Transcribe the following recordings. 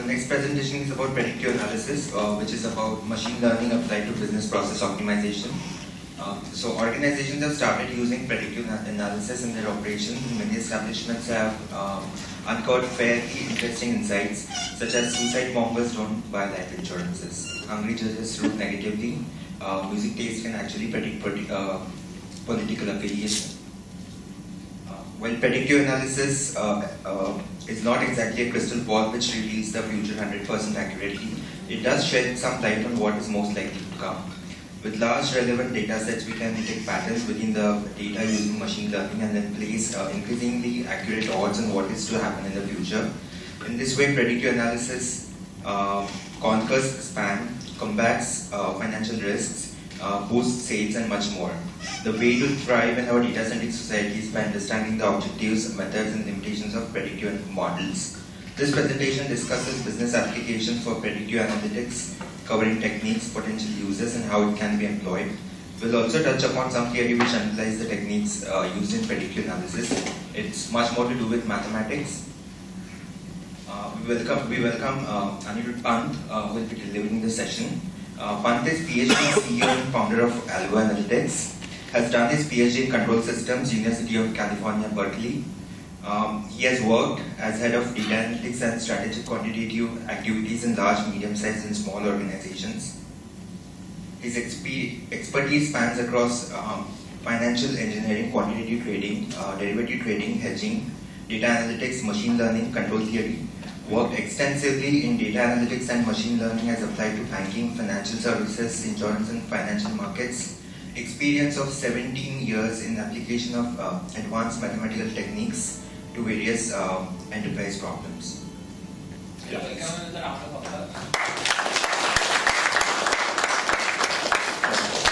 next presentation is about predictive analysis, which is about machine learning applied to business process optimization. So organizations have started using predictive analysis in their operations, and many establishments have uncovered fairly interesting insights, such as suicide bombers don't buy life insurances, hungry judges root negatively, music taste can actually predict political affiliation. While predictive analysis is not exactly a crystal ball which reveals the future 100% accurately, it does shed some light on what is most likely to come. With large relevant data sets, we can detect patterns within the data using machine learning and then place increasingly accurate odds on what is to happen in the future. In this way, predictive analysis conquers spam, combats financial risks, boosts sales, and much more. The way to thrive in our data-centric society is by understanding the objectives, methods, and limitations of predictive models. This presentation discusses business applications for predictive analytics, covering techniques, potential uses, and how it can be employed. We'll also touch upon some theory which analyze the techniques used in predictive analysis. It's much more to do with mathematics. We welcome Aniruddh Pant, who will be delivering the session. Pant is PhD CEO and founder of AlgoAnalytics. Has done his PhD in Control Systems, University of California, Berkeley. He has worked as head of data analytics and strategic quantitative activities in large, medium-sized, and small organizations. His expertise spans across financial engineering, quantitative trading, derivative trading, hedging, data analytics, machine learning, control theory. Worked extensively in data analytics and machine learning as applied to banking, financial services, insurance, and financial markets. Experience of 17 years in application of advanced mathematical techniques to various enterprise problems. Yeah.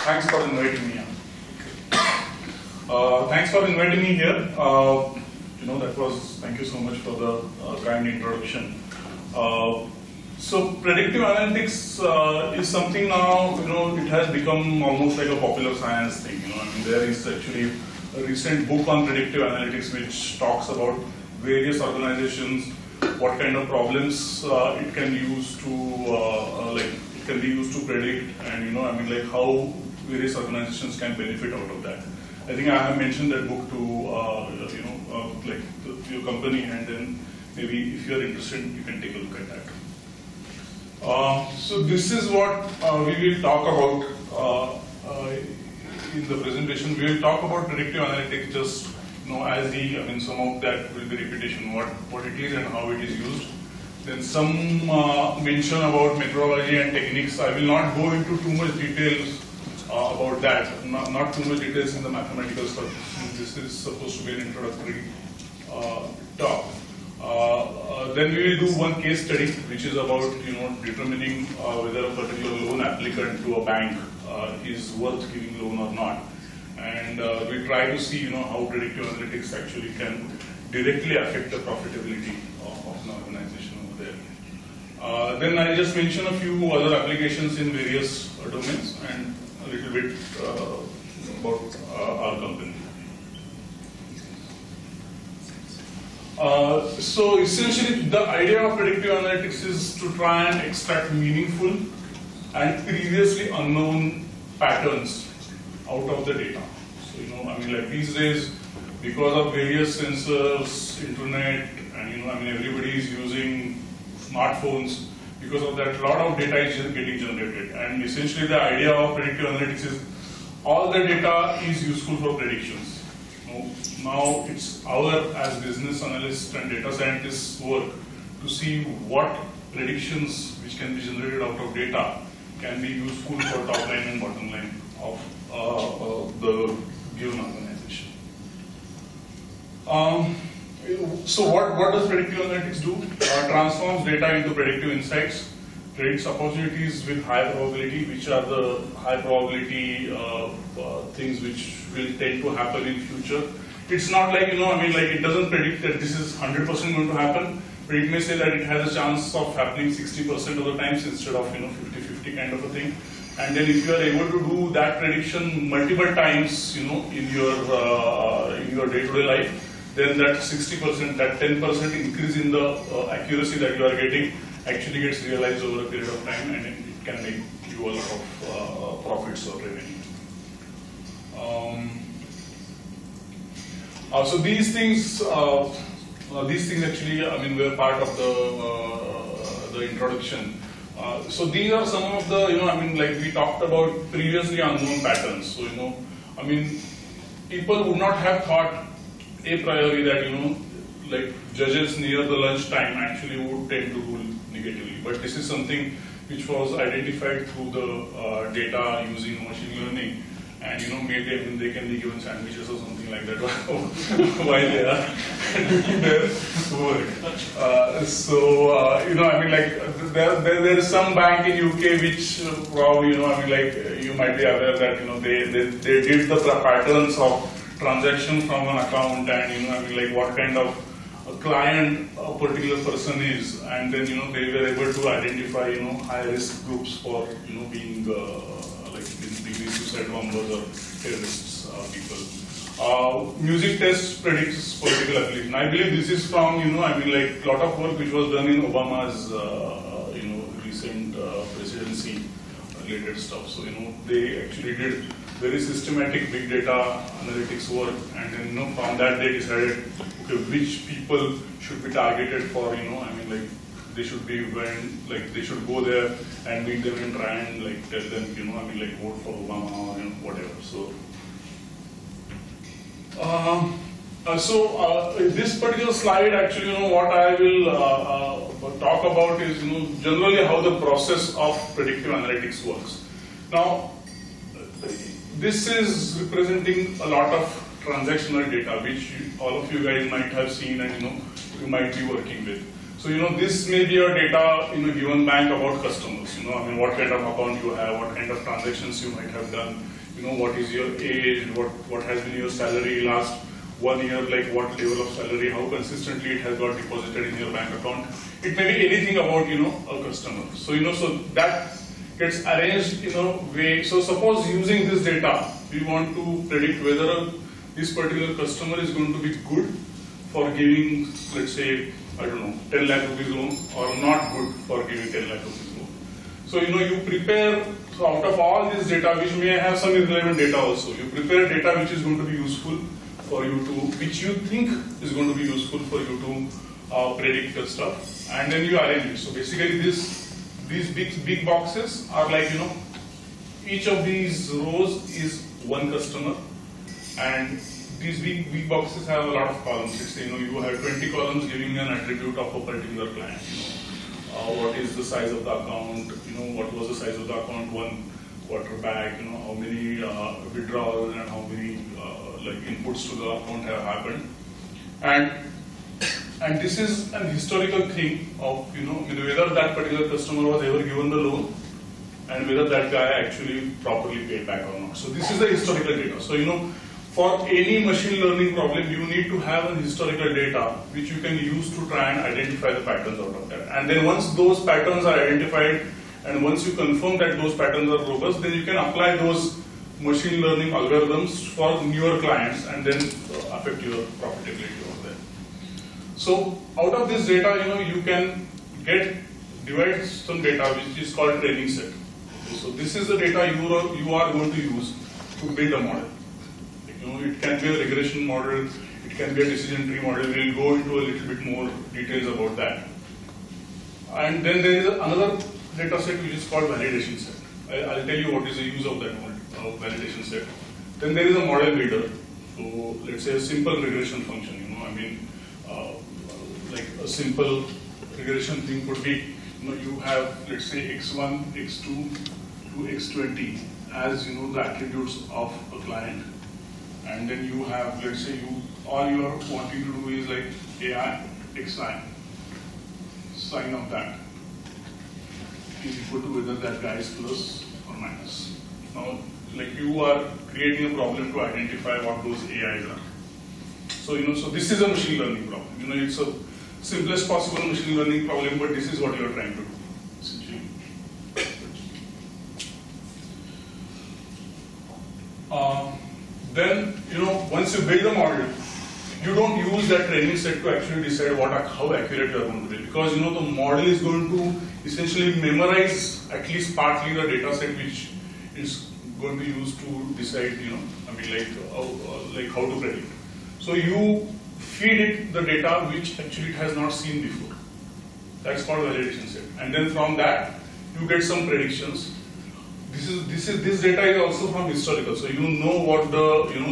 Thanks for inviting me. Thanks for inviting me here. Thank you so much for the kind introduction. So predictive analytics is something now, it has become almost like a popular science thing. There is actually a recent book on predictive analytics which talks about various organizations, what kind of problems it can use to predict, and how various organizations can benefit out of that. I think I have mentioned that book to your company, and then maybe if you are interested, you can take a look at that. So this is what we will talk about in the presentation. We will talk about predictive analytics just as some of that will be repetition, what it is and how it is used. Then some mention about methodology and techniques. I will not go into too much details about that, not too much details in the mathematical stuff. This is supposed to be an introductory talk. Then we will do one case study, which is about determining whether a particular loan applicant to a bank is worth giving loan or not, and we try to see how predictive analytics actually can directly affect the profitability of an organization over there. Then I just mention a few other applications in various domains and a little bit about our company. So essentially, the idea of predictive analytics is to try and extract meaningful and previously unknown patterns out of the data. So these days, because of various sensors, internet, and everybody is using smartphones. Because of that, a lot of data is getting generated. And essentially, the idea of predictive analytics is all the data is useful for predictions. Now it's our, as business analysts and data scientists, work to see what predictions which can be generated out of data can be useful for top line and bottom line of the given organization. So what does predictive analytics do? Transforms data into predictive insights, predicts opportunities with high probability, which are the high probability things which will tend to happen in future. It's not like, it doesn't predict that this is 100% going to happen, but it may say that it has a chance of happening 60% of the times instead of 50-50 kind of a thing. And then if you are able to do that prediction multiple times, in your day-to-day life, then that 60%, that 10% increase in the accuracy that you are getting actually gets realized over a period of time, and it can make you a lot of profits or revenue. So these things actually, I mean, were part of the introduction. So these are some of the, I mean, like we talked about previously unknown patterns. So, I mean, people would not have thought a priori that, like judges near the lunch time actually would tend to rule negatively. But this is something which was identified through the data using machine learning. And maybe they can be given sandwiches or something like that while they are doing their work. I mean, like there is some bank in UK which probably I mean, like you might be aware that they did the patterns of transaction from an account, and I mean, like what kind of a client a particular person is, and then they were able to identify high risk groups for being suicide bombers or terrorists people. Music test predicts political affiliation. I believe this is from I mean, like a lot of work which was done in Obama's recent presidency related stuff. So they actually did very systematic big data analytics work, and then from that they decided, okay, which people should be targeted for I mean, like they should be they should go there and meet them and try and like tell them I mean, like vote for Obama or whatever. So this particular slide actually what I will talk about is generally how the process of predictive analytics works. Now this is representing a lot of transactional data which all of you guys might have seen and you might be working with. So this may be your data in a given bank about customers. I mean, what kind of account you have, what kind of transactions you might have done. What is your age, what has been your salary last 1 year, like what level of salary, how consistently it has got deposited in your bank account. It may be anything about a customer. So so that gets arranged in a way. So suppose using this data, we want to predict whether this particular customer is going to be good for giving, let's say, I don't know, 10 lakh rupees loan, or not good for giving 10 lakh rupees loan. So you prepare, so out of all this data, which may have some irrelevant data also, you prepare data which is going to be useful for you to, which you think is going to be useful for you to predict the stuff, and then you arrange it. So basically these big boxes are like, each of these rows is one customer, and these big boxes have a lot of columns. Let's say you have 20 columns giving an attribute of a particular client. What is the size of the account? What was the size of the account 1 quarter back? How many withdrawals and how many like inputs to the account have happened? And this is an historical thing of whether that particular customer was ever given the loan and whether that guy actually properly paid back or not. So this is the historical data. So for any machine learning problem, you need to have an historical data which you can use to try and identify the patterns out of that. And then once those patterns are identified, and once you confirm that those patterns are robust, then you can apply those machine learning algorithms for newer clients and then affect your profitability over there. So out of this data, you can divide some data which is called training set. Okay, so this is the data you are going to use to build a model. It can be a regression model, it can be a decision tree model. We'll go into a little bit more details about that. And then there is another data set which is called validation set. I'll tell you what is the use of that validation set. Then there is a model builder. So let's say a simple regression function. I mean, like a simple regression thing could be, you have, let's say, x1, x2 to x20 as the attributes of a client. And then you have, let's say, all you are wanting to do is like AI, xi, sign of that is equal to whether that guy is plus or minus. Now, like you are creating a problem to identify what those AIs are. So, so this is a machine learning problem. It's a simplest possible machine learning problem, but this is what you are trying to do, essentially. Then, once you build the model, you don't use that training set to actually decide how accurate you are going to be, because the model is going to essentially memorize at least partly the data set which is going to use to decide, like how to predict. So you feed it the data which actually it has not seen before. That's called validation set, and then from that you get some predictions. This data is also from historical, so you know what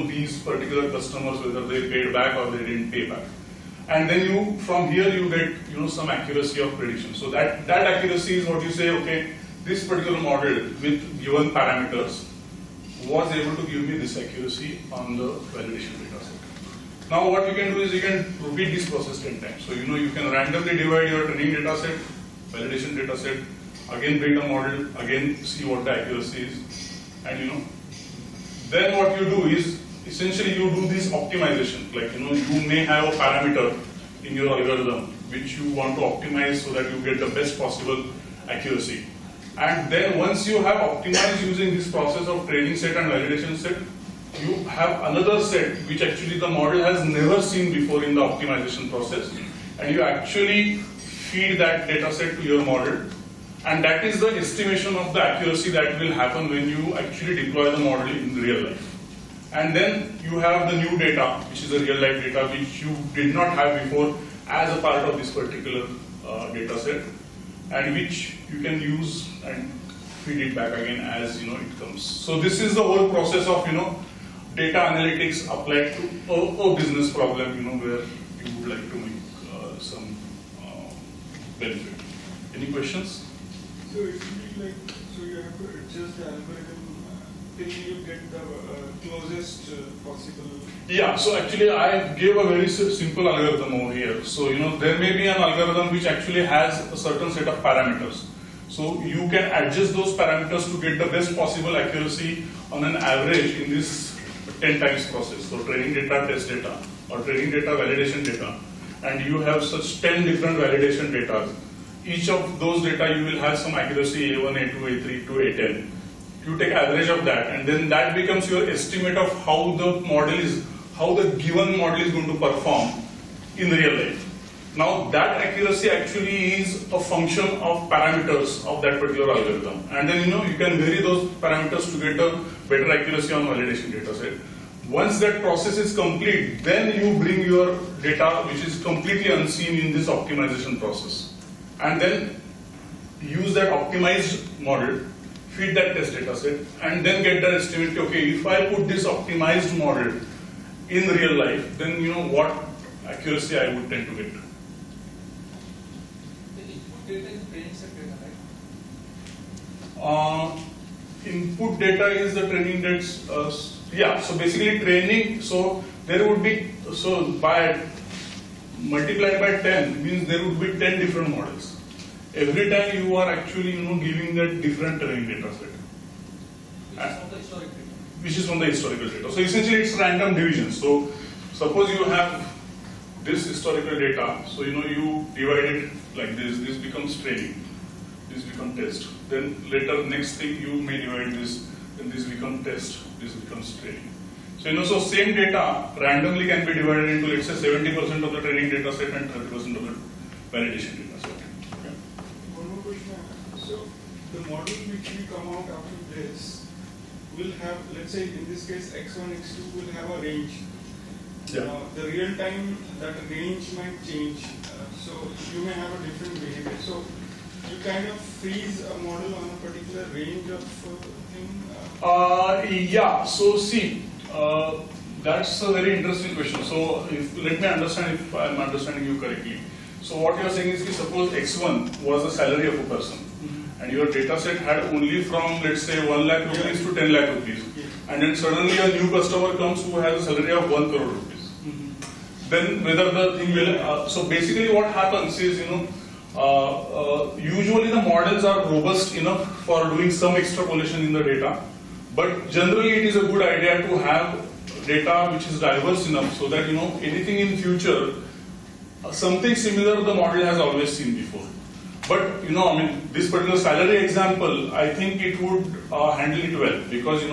these particular customers, whether they paid back or they didn't pay back, and then from here you get some accuracy of prediction. So that accuracy is what you say, okay, this particular model with given parameters was able to give me this accuracy on the validation data set. Now what you can do is you can repeat this process 10 times. So you can randomly divide your training data set, validation data set, again build a model, again see what the accuracy is, and then what you do is essentially you do this optimization. Like you may have a parameter in your algorithm which you want to optimize so that you get the best possible accuracy. And then once you have optimized using this process of training set and validation set, you have another set which actually the model has never seen before in the optimization process, and you actually feed that data set to your model, and that is the estimation of the accuracy that will happen when you actually deploy the model in real life. And then you have the new data, which is the real life data which you did not have before as a part of this particular data set, and which you can use and feed it back again as it comes. So this is the whole process of data analytics applied to a business problem, where you would like to make some benefit. Any questions? So it should be like, so you have to adjust the algorithm till you get the closest possible. Yeah, so actually I gave a very simple algorithm over here. So there may be an algorithm which actually has a certain set of parameters. So you can adjust those parameters to get the best possible accuracy on an average in this 10 times process. So training data, test data, or training data, validation data, and you have such 10 different validation data. Each of those data you will have some accuracy A1, A2, A3 to A10. You take average of that, and then that becomes your estimate of how the given model is going to perform in real life. Now that accuracy actually is a function of parameters of that particular algorithm, and then you can vary those parameters to get a better accuracy on validation data set. Once that process is complete, then you bring your data which is completely unseen in this optimization process, and then use that optimized model, feed that test data set, and then get the estimate, okay, if I put this optimized model in real life, then what accuracy I would tend to get. The input data is training set data, right? Input data is the training that's, yeah, so basically training, so there would be, so by multiplied by 10 means there would be 10 different models. Every time you are actually giving that different training data set. Which is from the historical data. So essentially it's random division. So suppose you have this historical data, so you divide it like this becomes training, this becomes test. Then later next thing you may divide this, then this becomes test, this becomes training. So so same data randomly can be divided into, let's say, 70% of the training data set and 30% of the validation data set. Okay. One more question. So the model which will come out after this will have, let's say in this case x1, x2 will have a range. Yeah. The real time that range might change, so you may have a different behavior. So you kind of freeze a model on a particular range of thing. Yeah. So see, that's a very interesting question. So let me understand if I'm understanding you correctly. So what you are saying is, suppose x1 was the salary of a person, and your data set had only from, let's say, 1 lakh rupees to 10 lakh rupees. And then suddenly a new customer comes who has a salary of 1 crore rupees. Then whether the thing will, so basically what happens is, usually the models are robust enough for doing some extrapolation in the data, but generally it is a good idea to have data which is diverse enough so that, anything in future, something similar the model has always seen before. But, this particular salary example, I think it would handle it well, because,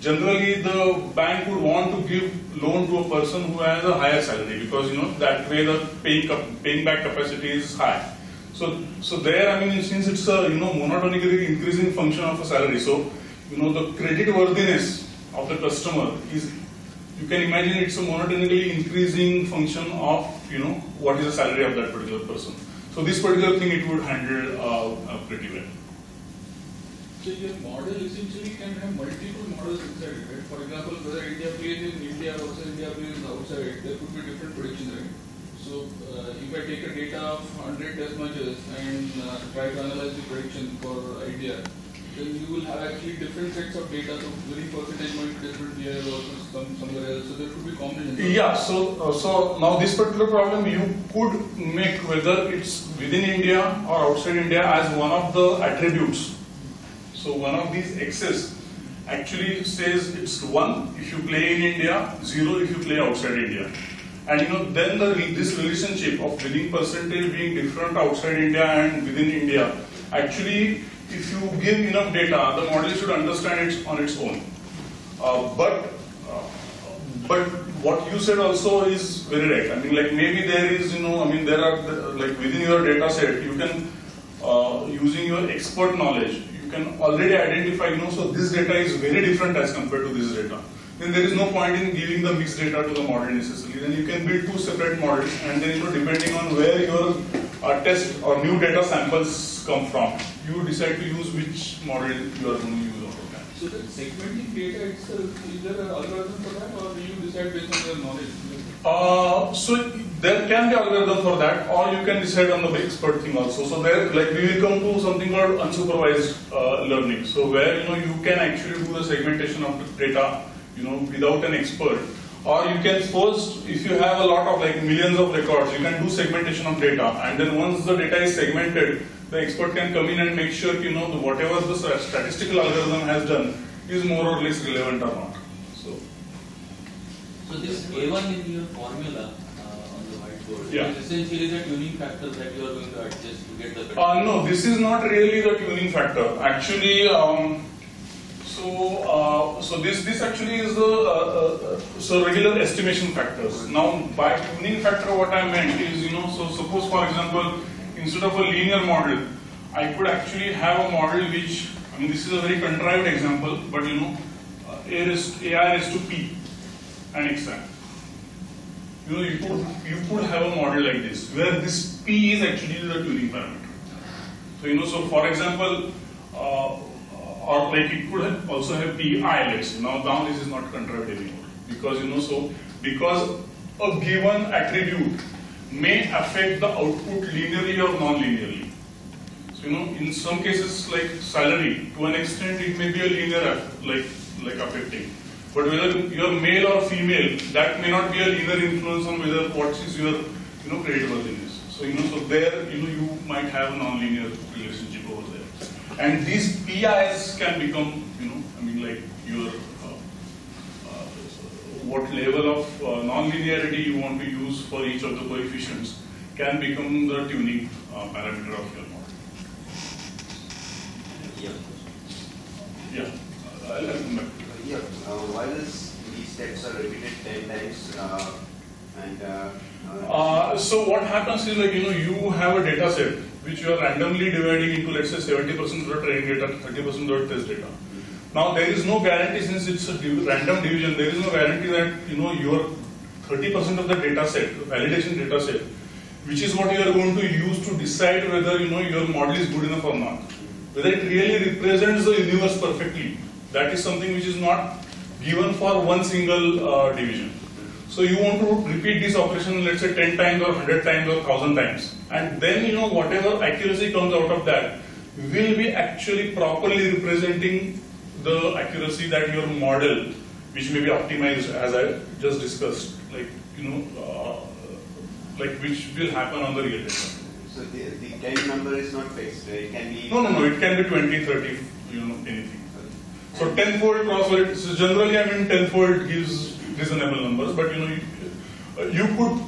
generally the bank would want to give loan to a person who has a higher salary, because that way the paying back capacity is high. So there, I mean, since it's a monotonically increasing function of a salary, so the credit worthiness of the customer is, you can imagine it's a monotonically increasing function of what is the salary of that particular person. So this particular thing it would handle pretty well. So your model essentially can have multiple models inside it, right? For example, whether India plays in India versus India plays outside, there could be different predictions, right? So if I take a data of 100 test matches and try to analyze the prediction for India, then you will have actually different sets of data, so very percentage might be different here or somewhere else, so there could be combinations. Yeah, so now this particular problem you could make, whether it's within India or outside India, as one of the attributes. So one of these X's actually says it's 1 if you play in India, 0 if you play outside India. And then this relationship of winning percentage being different outside India and within India, actually if you give enough data, the model should understand it on its own. But what you said also is very right. I mean, like maybe there is, there are, like within your data set, you can, using your expert knowledge, you can already identify, so this data is very different as compared to this data. Then there is no point in giving the mixed data to the model necessarily. Then you can build 2 separate models, and then depending on where your test or new data samples come from, you decide to use which model you are going to use out of that. So the segmenting data itself, is there an algorithm for that, or do you decide based on your knowledge? So there can be algorithm for that, or you can decide on the expert thing also. So there, like we will come to something called unsupervised learning. So where you can actually do the segmentation of the data, without an expert. Or you can first, if you have a lot of like millions of records, you can do segmentation of data, and then once the data is segmented, the expert can come in and make sure whatever the statistical algorithm has done is more or less relevant or not. So this A1 in your formula on the whiteboard is essentially the tuning factor that you are going to adjust to get the better. No, this is not really the tuning factor. Actually, so this actually is the regular estimation factors. Now, by tuning factor, what I meant is, so suppose for example, instead of a linear model, I could actually have a model which, I mean, this is a very contrived example, but AI raised to P and Xi. You could have a model like this, where this P is actually the tuning parameter. So so for example, or like it could also have PI, let's say. Now this is not contrived anymore, because because a given attribute may affect the output linearly or non-linearly. So in some cases like salary, to an extent it may be a linear like affecting. But whether you're male or female, that may not be a linear influence on whether what is your credit worthiness. So so there you might have a non-linear relationship over there. And these PIs can become, I mean, like your what level of non-linearity you want to use for each of the coefficients can become the tuning parameter of your model. Yeah. I'll come back. While these steps are repeated 10 times, so what happens is, like you have a data set which you are randomly dividing into, let's say 70% of the training data, 30% of the test data. Now there is no guarantee, since it's a random division, there is no guarantee that your 30% of the data set, validation data set, which is what you are going to use to decide whether your model is good enough or not. Whether it really represents the universe perfectly. That is something which is not given for one single division. So you want to repeat this operation, let's say 10 times or 100 times or 1000 times. And then whatever accuracy comes out of that will be actually properly representing the accuracy that your model, which may be optimized as I just discussed, like which will happen on the real data. So the 10 number is not fixed, right? It can be... No, it can be 20, 30, anything. So 10-fold cross-validation, so generally I mean 10-fold gives reasonable numbers, but you could,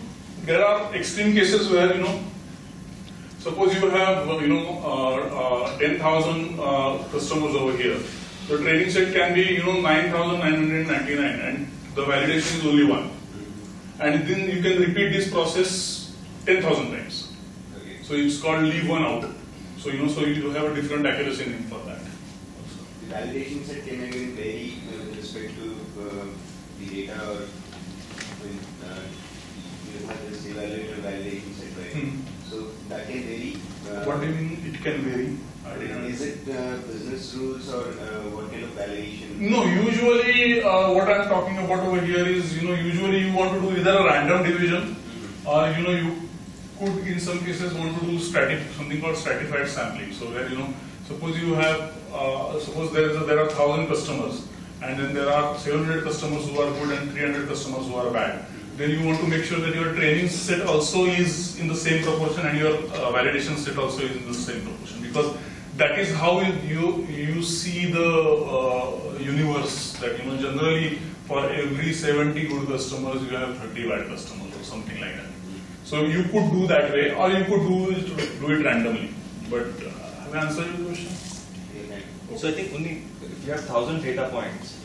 there are extreme cases where, suppose you have, 10,000 customers over here. the training set can be 9,999 and the validation is only 1. And then you can repeat this process 10,000 times. Okay. So it's called leave one out. So so you have a different accuracy name for that. The validation set can again vary with respect to the data, or you have this evaluator validation set, right? So that can vary. What do you mean it can vary? Is it business rules or what kind of validation? No, usually what I'm talking about over here is, usually you want to do either a random division or, you could in some cases want to do something called stratified sampling. So where, suppose you have, suppose there are 1,000 customers and then there are 700 customers who are good and 300 customers who are bad. Then you want to make sure that your training set also is in the same proportion and your validation set also is in the same proportion, because that is how you see the universe, that generally for every 70 good customers you have 30 bad customers or something like that. So you could do that way, or you could do it randomly. But have I answered your question? So I think only if you have 1,000 data points,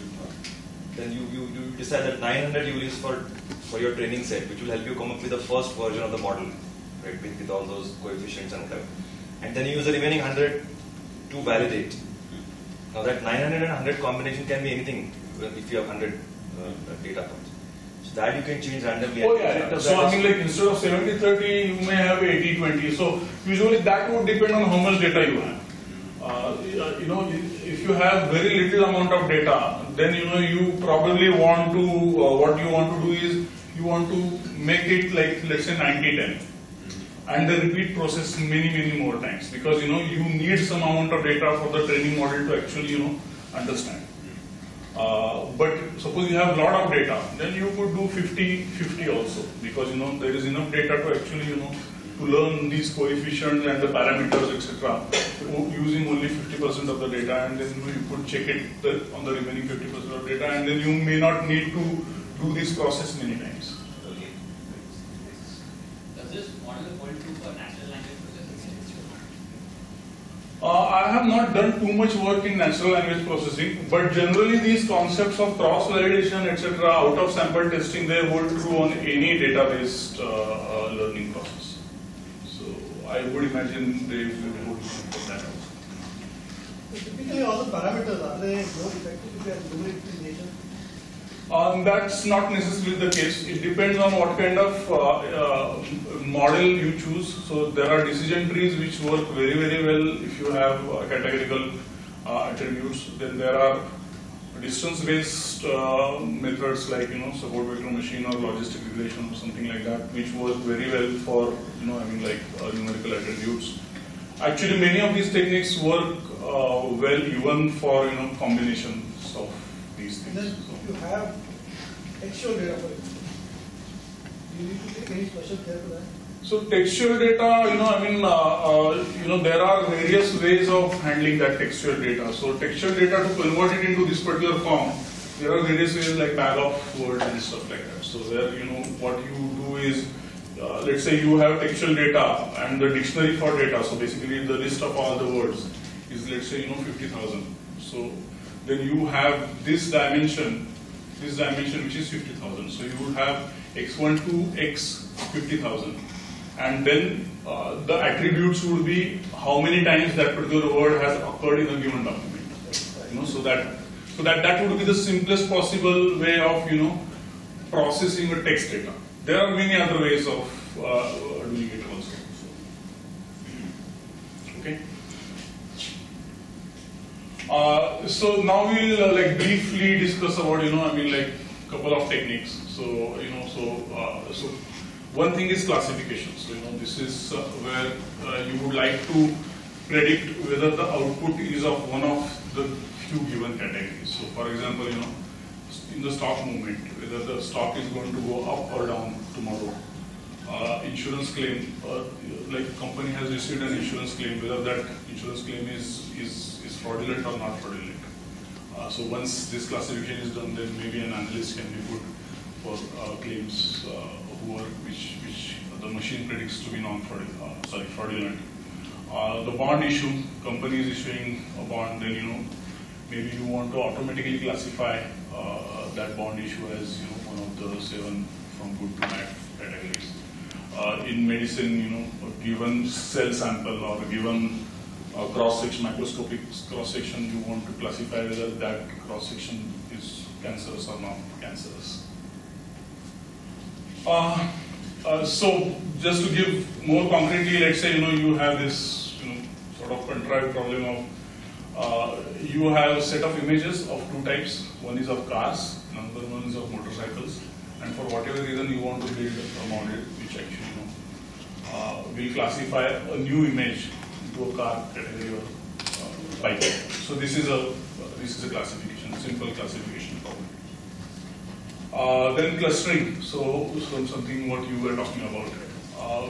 then you decide that 900 you will use for your training set, which will help you come up with the first version of the model, right, with all those coefficients and whatever. And then you use the remaining 100 to validate. Now that 900 and 100 combination can be anything if you have 100 data points. So that you can change randomly. Oh yeah, so I mean, like instead of 70-30, you may have 80-20. So usually that would depend on how much data you have. If you have very little amount of data, then you probably want to, what you want to do is, you want to make it like, let's say 90-10. And the repeat process many more times, because you need some amount of data for the training model to actually understand. But suppose you have a lot of data, then you could do 50-50 also, because there is enough data to actually to learn these coefficients and the parameters, etc. using only 50% of the data, and then you could check it on the remaining 50% of data, and then you may not need to do this process many times. I have not done too much work in natural language processing, but generally these concepts of cross-validation, etc., out-of-sample testing, they hold true on any data-based learning process. So I would imagine they would hold for that also. So typically all the parameters, are they more effective if you have numeric relation? That's not necessarily the case. It depends on what kind of model you choose. So there are decision trees which work very well if you have categorical attributes. Then there are distance-based methods like support vector machine or logistic regression or something like that, which work very well for numerical attributes. Actually, many of these techniques work well even for combinations of these things. And then if you have textual data for it, do you need to take any special care for that? So textual data, there are various ways of handling that textual data. So textual data, to convert it into this particular form, there are various ways like bag of words and stuff like that. So where what you do is, let's say you have textual data and the dictionary for data. So basically the list of all the words is, let's say 50,000. So then you have this dimension which is 50,000. So you would have x1 to x 50,000, and then the attributes would be how many times that particular word has occurred in a given document. So that would be the simplest possible way of processing a text data. There are many other ways of doing it also. Okay. So now we'll briefly discuss about couple of techniques. So so one thing is classification. So this is where you would like to predict whether the output is of one of the few given categories. So for example, in the stock movement, whether the stock is going to go up or down tomorrow. Insurance claim, like a company has received an insurance claim, whether that insurance claim is fraudulent or not fraudulent. So once this classification is done, then maybe an analyst can be put for claims which the machine predicts to be fraudulent. The bond issue, company is issuing a bond, then maybe you want to automatically classify that bond issue as one of the 7 from good to bad categories. In medicine, a given cell sample or a given cross-section, microscopic cross-section, you want to classify whether that cross-section is cancerous or not cancerous. So just to give more concretely, let's say you have this sort of contrived problem of you have a set of images of 2 types. One is of cars, another one is of motorcycles, and for whatever reason you want to build a model which actually will classify a new image into a car category or bike. So this is a classification, simple classification problem. Then clustering, so something what you were talking about,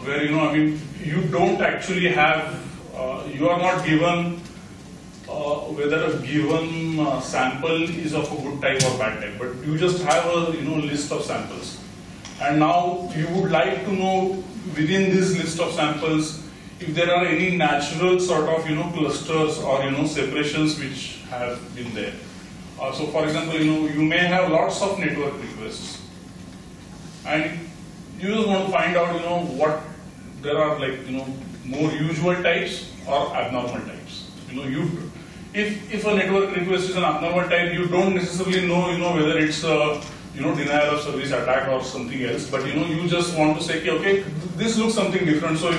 where you don't actually have, you are not given whether a given sample is of a good type or bad type, but you just have a list of samples, and now you would like to know within this list of samples if there are any natural sort of clusters or separations which have been there. So for example, you may have lots of network requests, and you just want to find out what there are, like more usual types or abnormal types. If a network request is an abnormal type, you don't necessarily know whether it's a denial of service attack or something else, but you just want to say, okay, this looks something different, so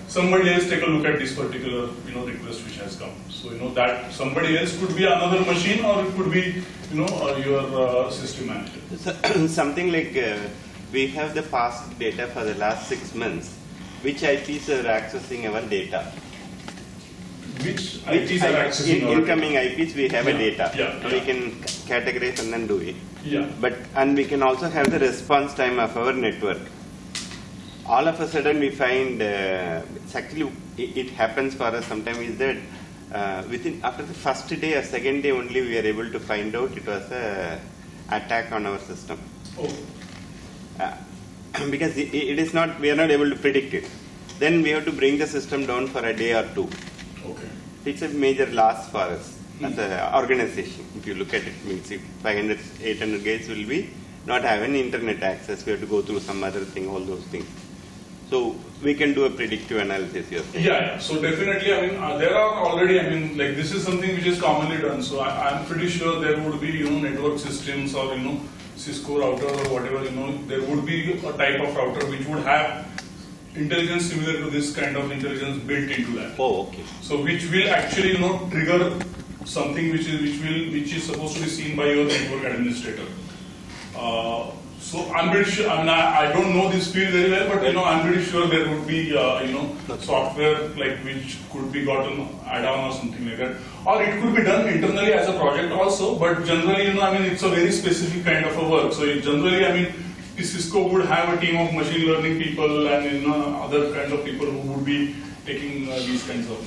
somebody else take a look at this particular request which has come. So that somebody else could be another machine, or it could be your system manager. So, something like we have the past data for the last 6 months. Which IPs are accessing our data? Which IPs are accessing our incoming data? IPs we have a data. Yeah. We can categorize and then do it. Yeah. And we can also have the response time of our network. All of a sudden we find it's actually it happens for us sometimes is that after the first day or second day only we are able to find out it was a attack on our system. Oh. Because it is not, we are not able to predict it. Then we have to bring the system down for a day or 2. Okay. It's a major loss for us as an organization. If you look at it, means if 500, 800 guys will be not have any internet access, we have to go through some other thing, all those things. So we can do a predictive analysis, you're saying. Yeah. So definitely, there are already, like this is something which is commonly done. So I'm pretty sure there would be, network systems or, Cisco router or whatever, there would be a type of router which would have intelligence similar to this kind of intelligence built into that. Oh, okay. So which will actually, trigger something which is supposed to be seen by your network administrator. So I'm pretty sure, I don't know this field very well, but I'm pretty sure there would be software like which could be gotten add-on or something like that, or it could be done internally as a project also. But generally, it's a very specific kind of a work. So generally, Cisco would have a team of machine learning people and other kinds of people who would be taking these kinds of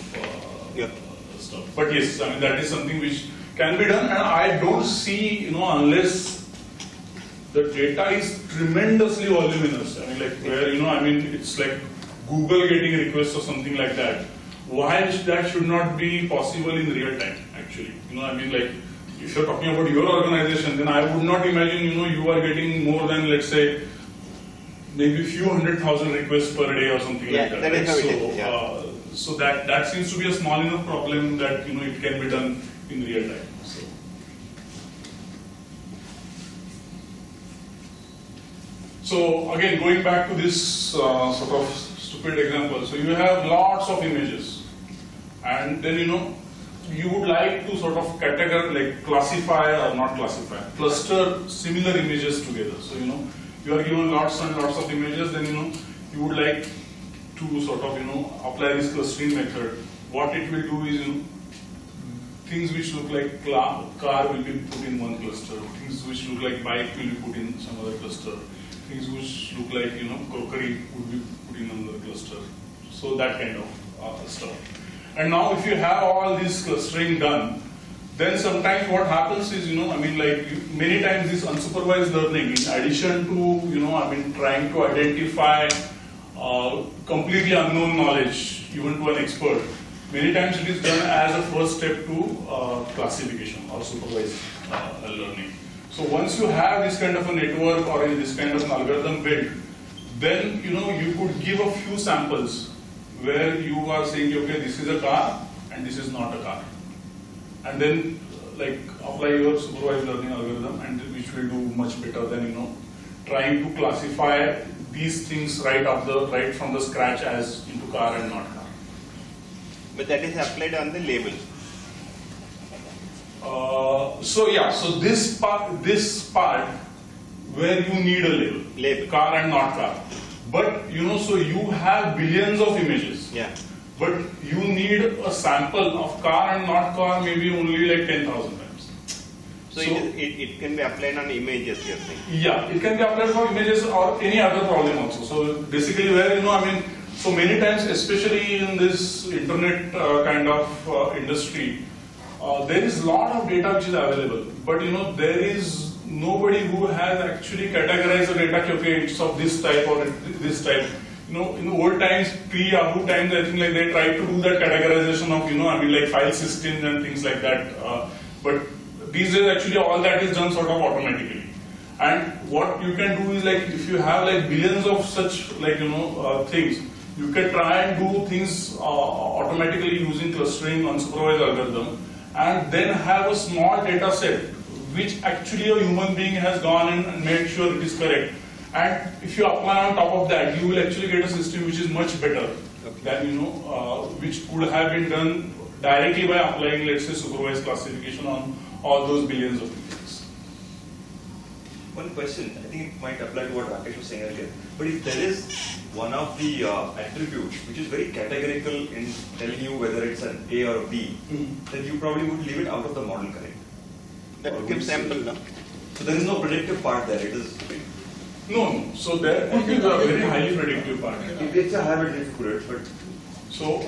stuff. But yes, that is something which can be done, and I don't see unless the data is tremendously voluminous. Where it's like Google getting requests or something like that. Why that should not be possible in real time? Actually, if you're talking about your organization, then I would not imagine you are getting more than, let's say, maybe a few 100,000 requests per day or something like that. That is how it is. Yeah. So that seems to be a small enough problem that it can be done in real time. So again, going back to this sort of stupid example, so you have lots of images, and then you would like to sort of classify or not classify, cluster similar images together. So you are given lots and lots of images, then you would like to sort of apply this clustering method. What it will do is things which look like car will be put in one cluster, things which look like bike will be put in some other cluster. Things which look like crockery would be put in another cluster. So that kind of stuff. And now if you have all this clustering done, then sometimes what happens is many times this unsupervised learning, in addition to trying to identify completely unknown knowledge even to an expert, many times it is done as a first step to classification or supervised learning. So once you have this kind of a network or this kind of an algorithm built, then you could give a few samples where you are saying, okay, this is a car and this is not a car, and then like apply your supervised learning algorithm, and which will do much better than trying to classify these things right from the scratch as into car and not car. But that is applied on the label. So this part where you need a label, car and not car. But so you have billions of images. Yeah. But you need a sample of car and not car maybe only like 10,000 times. So it can be applied on images, you're saying? Yeah, it can be applied for images or any other problem also. So basically where so many times, especially in this internet kind of industry, there is a lot of data which is available, but there is nobody who has actually categorized the data. Okay, it's of this type or this type. In the old times, pre-Yahoo times, I think like they tried to do that categorization of like file systems and things like that. But these days, actually, all that is done sort of automatically. And what you can do is like if you have like billions of such like things, you can try and do things automatically using clustering unsupervised algorithm, and then have a small data set which actually a human being has gone in and made sure it is correct. And if you apply on top of that, you will actually get a system which is much better than which could have been done directly by applying, let's say, supervised classification on all those billions of images. One question, I think it might apply to what Rakesh was saying earlier, but if there is one of the attributes which is very categorical in telling you whether it's an A or a B, then you probably would leave it out of the model, correct? That gives sample, no? So there is no predictive part there, it is... No. So there could be a very highly predictive part. It's a habit if you could, but... So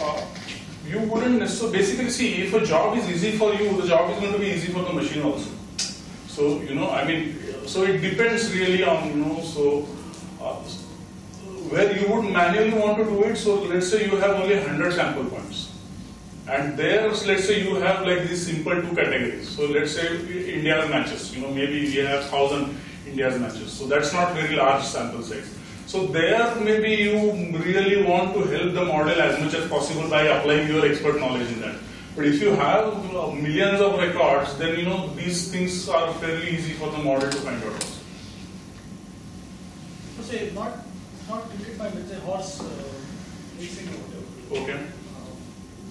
you wouldn't necessarily, basically see, if a job is easy for you, the job is going to be easy for the machine also. So, so it depends really on, where you would manually want to do it. So let's say you have only 100 sample points. And there, let's say you have like these simple two categories. So let's say India's matches, maybe we have 1,000 India's matches. So that's not very large sample size. So there maybe you really want to help the model as much as possible by applying your expert knowledge in that. But if you have millions of records, then these things are fairly easy for the model to find out also. So say not cricket by, let's say horse racing or whatever. Okay.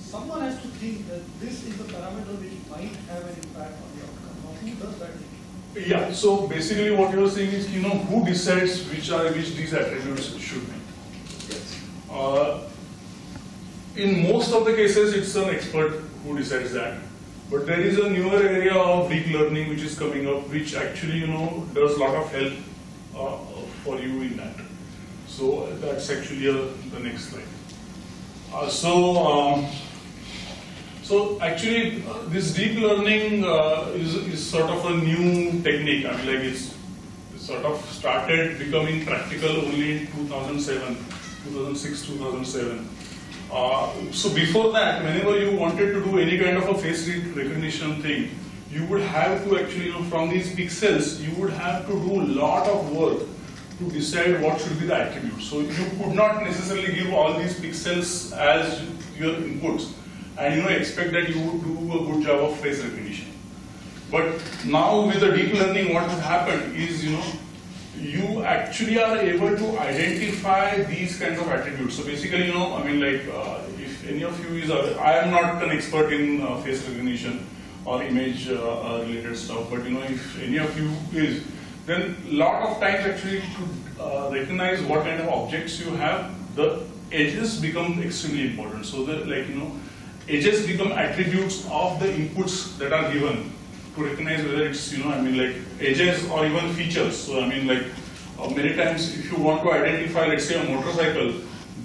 Someone has to think that this is the parameter which might have an impact on the outcome. Now, who does that thing? Yeah, so basically what you're saying is, who decides which these attributes should be. Yes. In most of the cases, it's an expert who decides that. But there is a newer area of deep learning which is coming up, which actually, does a lot of help for you in that. So that's actually the next slide. So actually, this deep learning is sort of a new technique. It's sort of started becoming practical only in 2006, 2007. So before that, whenever you wanted to do any kind of a face recognition thing, you would have to actually, from these pixels, you would have to do a lot of work to decide what should be the attributes. So you could not necessarily give all these pixels as your inputs and expect that you would do a good job of face recognition. But now with the deep learning, what has happened is, you actually are able to identify these kinds of attributes. So basically, if any of you is, I am not an expert in face recognition or image related stuff, but if any of you is, then a lot of times actually to recognize what kind of objects you have, the edges become extremely important. So edges become attributes of the inputs that are given to recognize whether it's, edges or even features. So many times if you want to identify, let's say, a motorcycle,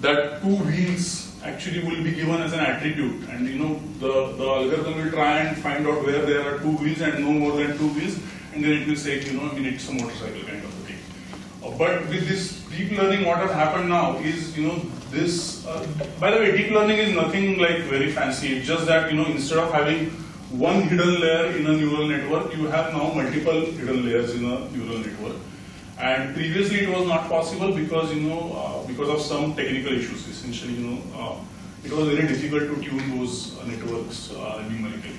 that two wheels actually will be given as an attribute, and the algorithm will try and find out where there are two wheels and no more than two wheels, and then it will say, it's a motorcycle kind of a thing. But with this deep learning, what has happened now is, this, by the way, deep learning is nothing like very fancy. It's just that, instead of having one hidden layer in a neural network, you have now multiple hidden layers in a neural network. And previously it was not possible because, because of some technical issues. Essentially, it was very difficult to tune those networks numerically.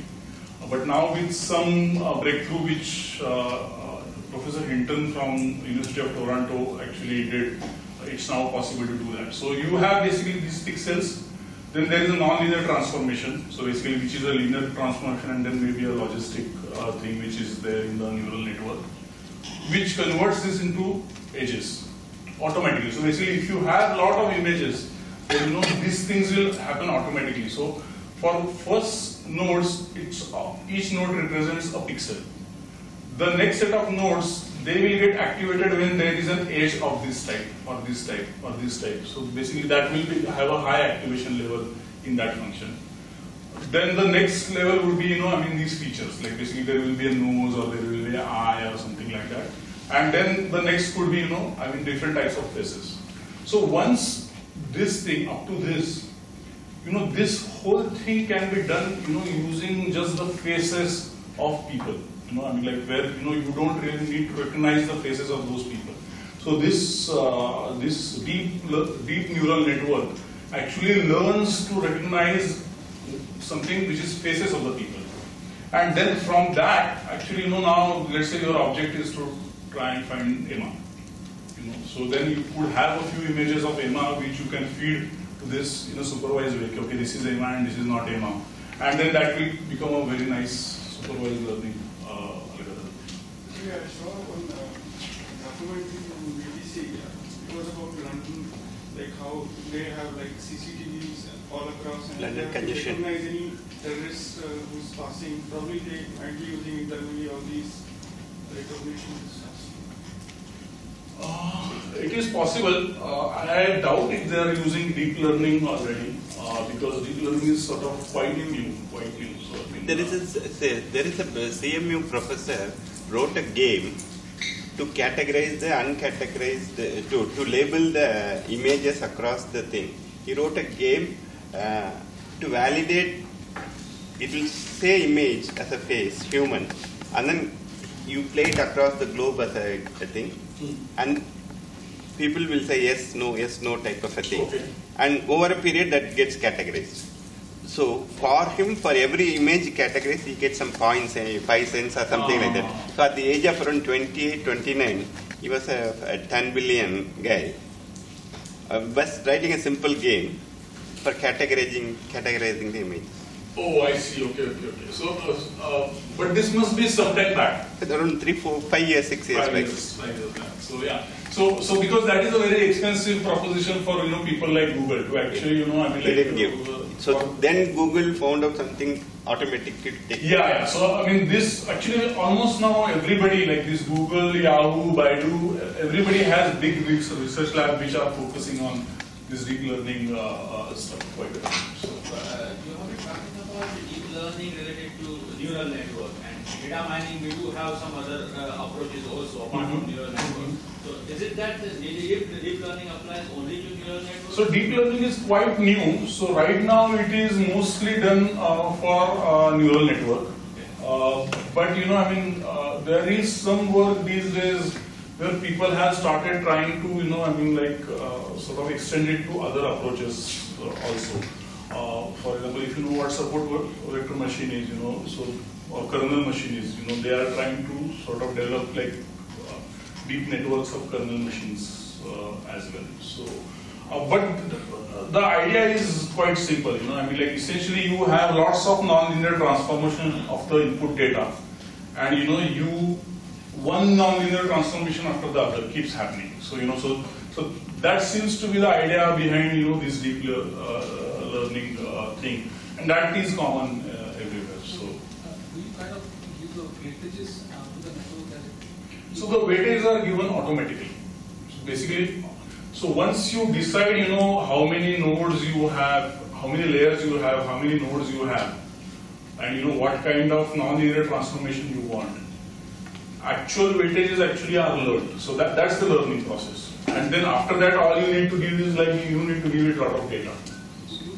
But now with some breakthrough which Professor Hinton from University of Toronto actually did, it's now possible to do that. So you have basically these pixels, then there is a non-linear transformation, so basically which is a linear transformation, and then maybe a logistic thing which is there in the neural network, which converts this into edges automatically. So basically if you have a lot of images, then these things will happen automatically. So for first nodes, each node represents a pixel. The next set of nodes, they will get activated when there is an edge of this type, or this type, or this type. So basically that will have a high activation level in that function. Then the next level would be, these features, like basically there will be a nose, or there will be an eye, or something like that. And then the next could be, different types of faces. So once this thing, up to this, this whole thing can be done, using just the faces of people. Where you don't really need to recognize the faces of those people. So this deep neural network actually learns to recognize something which is faces of the people, and then from that, actually, now let's say your object is to try and find Emma. So then you could have a few images of Emma which you can feed to this in a supervised way. Okay, this is Emma and this is not Emma, and then that will become a very nice supervised learning. Yeah, I saw one documentary on BBC. It was about London, like how they have like CCTVs all across, and London they congestion. recognize any terrorist who's passing. Probably they might be using internally all these recognition systems. It is possible. I doubt if they are using deep learning already, because deep learning is sort of quite new. So there is a CMU professor wrote a game to categorize the uncategorized, to label the images across the thing. He wrote a game to validate, it will say image as a face, human, and then you play it across the globe as a thing, and people will say yes, no type of a thing. Okay. And over a period that gets categorized. So for him, for every image category, he gets some points, 5 cents or something like that. So at the age of around 28, 29, he was a 10 billion guy. Was writing a simple game for categorizing the image. Oh, I see. Okay. So, but this must be some time back. Around 3, 4, 5 years, 6 years back. 5 years back. So yeah. So because that is a very expensive proposition for people like Google to actually They didn't give. So then Google found out something automatically. Yeah. So this actually almost now everybody, like this Google, Yahoo, Baidu, everybody has big research labs which are focusing on this deep learning stuff quite a bit. So, you have been talking about deep learning related to neural network, and data mining. We do have some other approaches also apart from neural network. So is it that the deep learning applies only to neural networks? So deep learning is quite new. So right now it is mostly done for neural network. But there is some work these days where people have started trying to sort of extend it to other approaches also. For example, if you know what support vector machine is, or kernel machine is, they are trying to sort of develop like deep networks of kernel machines as well. So, but the idea is quite simple. Essentially you have lots of non-linear transformation of the input data, and one non-linear transformation after the other keeps happening. So so that seems to be the idea behind this deep learning thing, and that is common everywhere. So. Do you kind of give the weightages to the network? So the weightages are given automatically. So basically, once you decide, how many nodes you have, how many layers you have, how many nodes you have, and what kind of non-linear transformation you want, actual weightages actually are learned. So that's the learning process. And then after that, all you need to give is like you need to give it a lot of data.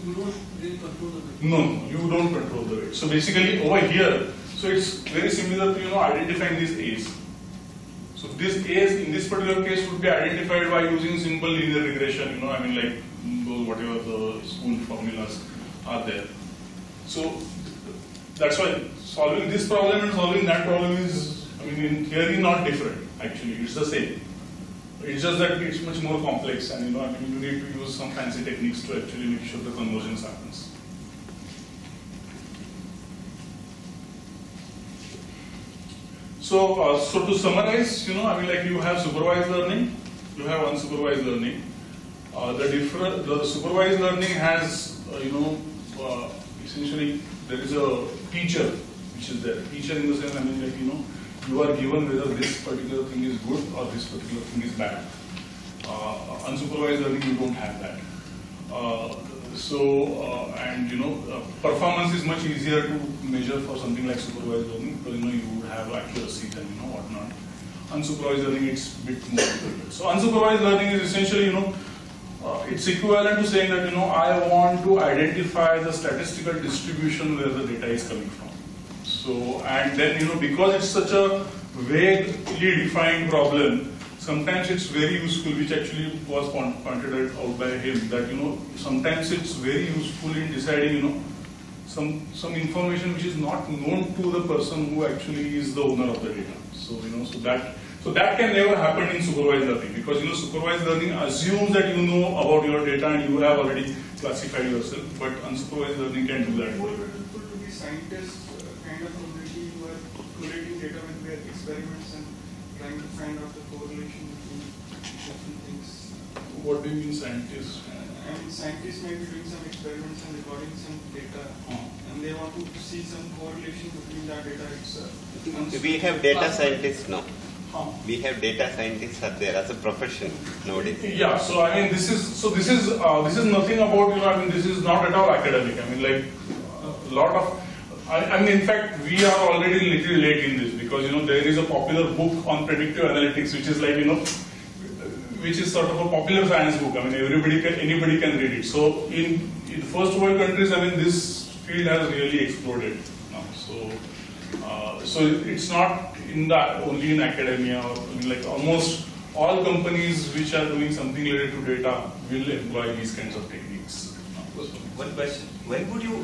You don't really control the weight. No, you don't control the weight. So basically over here, so it's very similar to identifying these A's. So these A's in this particular case would be identified by using simple linear regression. I mean like those whatever the school formulas are there. So that's why solving this problem and solving that problem is, I mean, in theory not different. Actually, it's the same. It's just that it's much more complex, and I mean, you need to use some fancy techniques to actually make sure the convergence happens. So, so to summarize, I mean, like you have supervised learning, you have unsupervised learning. The supervised learning has, essentially there is a teacher which is there. Teacher in the sense, I mean, like you are given whether this particular thing is good or this particular thing is bad. Unsupervised learning, you don't have that. Performance is much easier to measure for something like supervised learning because you would have accuracy and whatnot. Unsupervised learning, it's a bit more difficult. So unsupervised learning is essentially it's equivalent to saying that I want to identify the statistical distribution where the data is coming from. So and then because it's such a vaguely defined problem, sometimes it's very useful, which actually was pointed out by him, that sometimes it's very useful in deciding some information which is not known to the person who actually is the owner of the data. So that can never happen in supervised learning, because supervised learning assumes that you know about your data and you have already classified yourself, but unsupervised learning can do that. More useful to be scientists kind of community who are collating data with their experiments and trying to find out the correlation between different things. What do you mean scientists? I mean, scientists may be doing some experiments and recording some data, and they want to see some correlation between that data itself. We have data scientists now. We have data scientists are there as a profession nowadays. Yeah, so I mean this is nothing about I mean this is not at all academic. I mean like a lot of I mean in fact we are already little late in this, because there is a popular book on predictive analytics which is like which is sort of a popular science book. I mean anybody can read it. So in first world countries, I mean this field has really exploded now. So it's not only in academia, or like almost all companies which are doing something related to data will employ these kinds of techniques. One question: when would you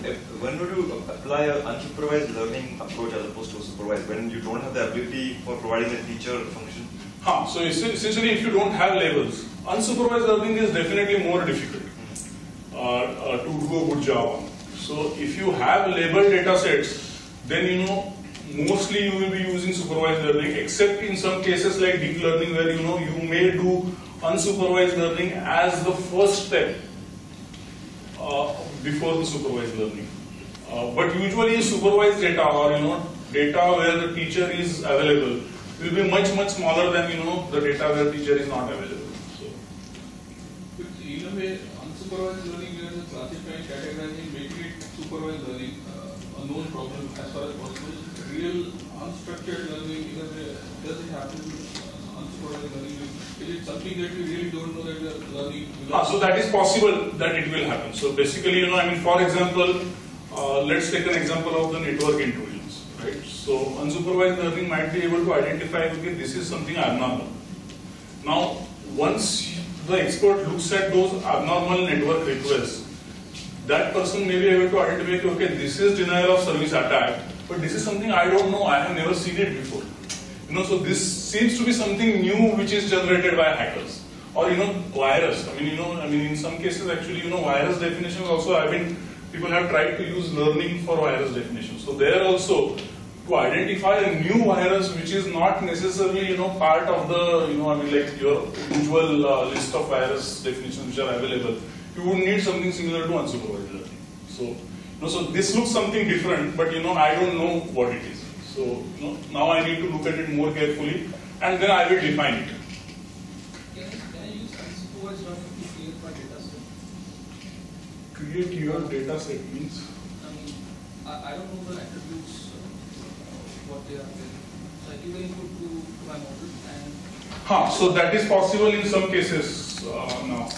apply an unsupervised learning approach as opposed to supervised, when you don't have the ability for providing a teacher function? So essentially, if you don't have labels, unsupervised learning is definitely more difficult to do a good job on. So if you have labeled data sets, then mostly you will be using supervised learning, except in some cases like deep learning where you may do unsupervised learning as the first step before the supervised learning. But usually supervised data, or data where the teacher is available, will be much smaller than the data where teacher is not available. So in a way, unsupervised learning we are classifying, categorizing, making it supervised learning a known problem as far as possible. Real unstructured learning, does it happen unsupervised learning? Is it something that we really don't know that we are learning? So that is possible that it will happen. So basically, I mean, for example, let's take an example of the network intrusions, right? So unsupervised learning might be able to identify, okay, this is something abnormal. Now, once the expert looks at those abnormal network requests, that person may be able to identify, okay, this is denial of service attack, but this is something I don't know, I have never seen it before. So this seems to be something new which is generated by hackers. Or virus. I mean in some cases actually virus definitions also people have tried to use learning for virus definitions. So there also, to identify a new virus which is not necessarily part of the like your usual list of virus definitions which are available, you would need something similar to unsupervised learning. So this looks something different, but I don't know what it is. So now I need to look at it more carefully, and then I will define it. Can I use unsupervised learning to create my data set? Create your data set means? I mean, I don't know the attributes, what they are there. So I give an input to my model, and So that is possible in some cases now.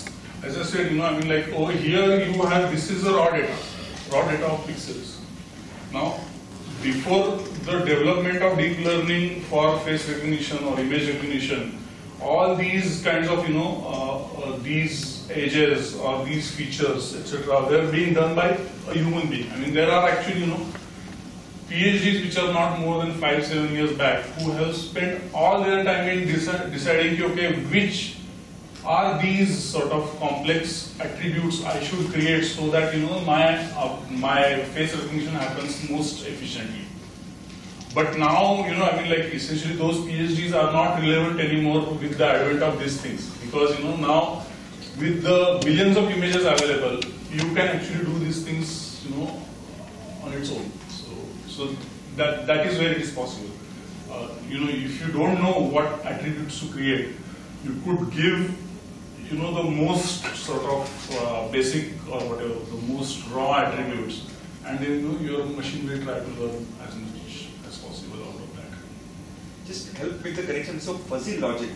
As I said, like over here you have, this is the raw data of pixels. Now, before the development of deep learning for face recognition or image recognition, all these kinds of, these edges or these features, etc., were being done by a human being. There are actually, PhDs which are not more than 5-7 years back who have spent all their time in deciding, okay, which are these sort of complex attributes I should create so that my face recognition happens most efficiently. But now, like essentially those PhDs are not relevant anymore with the advent of these things, because now with the billions of images available, you can actually do these things on its own. So that is where it is possible. If you don't know what attributes to create, you could give the most sort of basic or whatever, the most raw attributes, and then your machine will try to learn as much as possible out of that. Just help with the connection. So fuzzy logic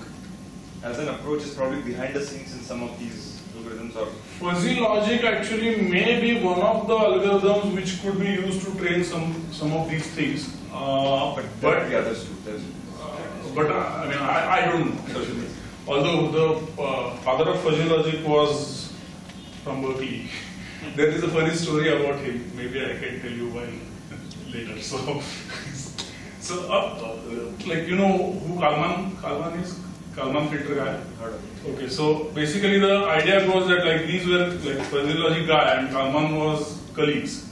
as an approach is probably behind the scenes in some of these algorithms. Or fuzzy logic actually may be one of the algorithms which could be used to train some of these things. But the others too. I don't know. Although the father of fuzzy logic was from Berkeley. There is a funny story about him. Maybe I can tell you while later. Like who Kalman is? Kalman filter guy. Okay, so basically the idea was that like these were like fuzzy logic guy and Kalman was colleagues,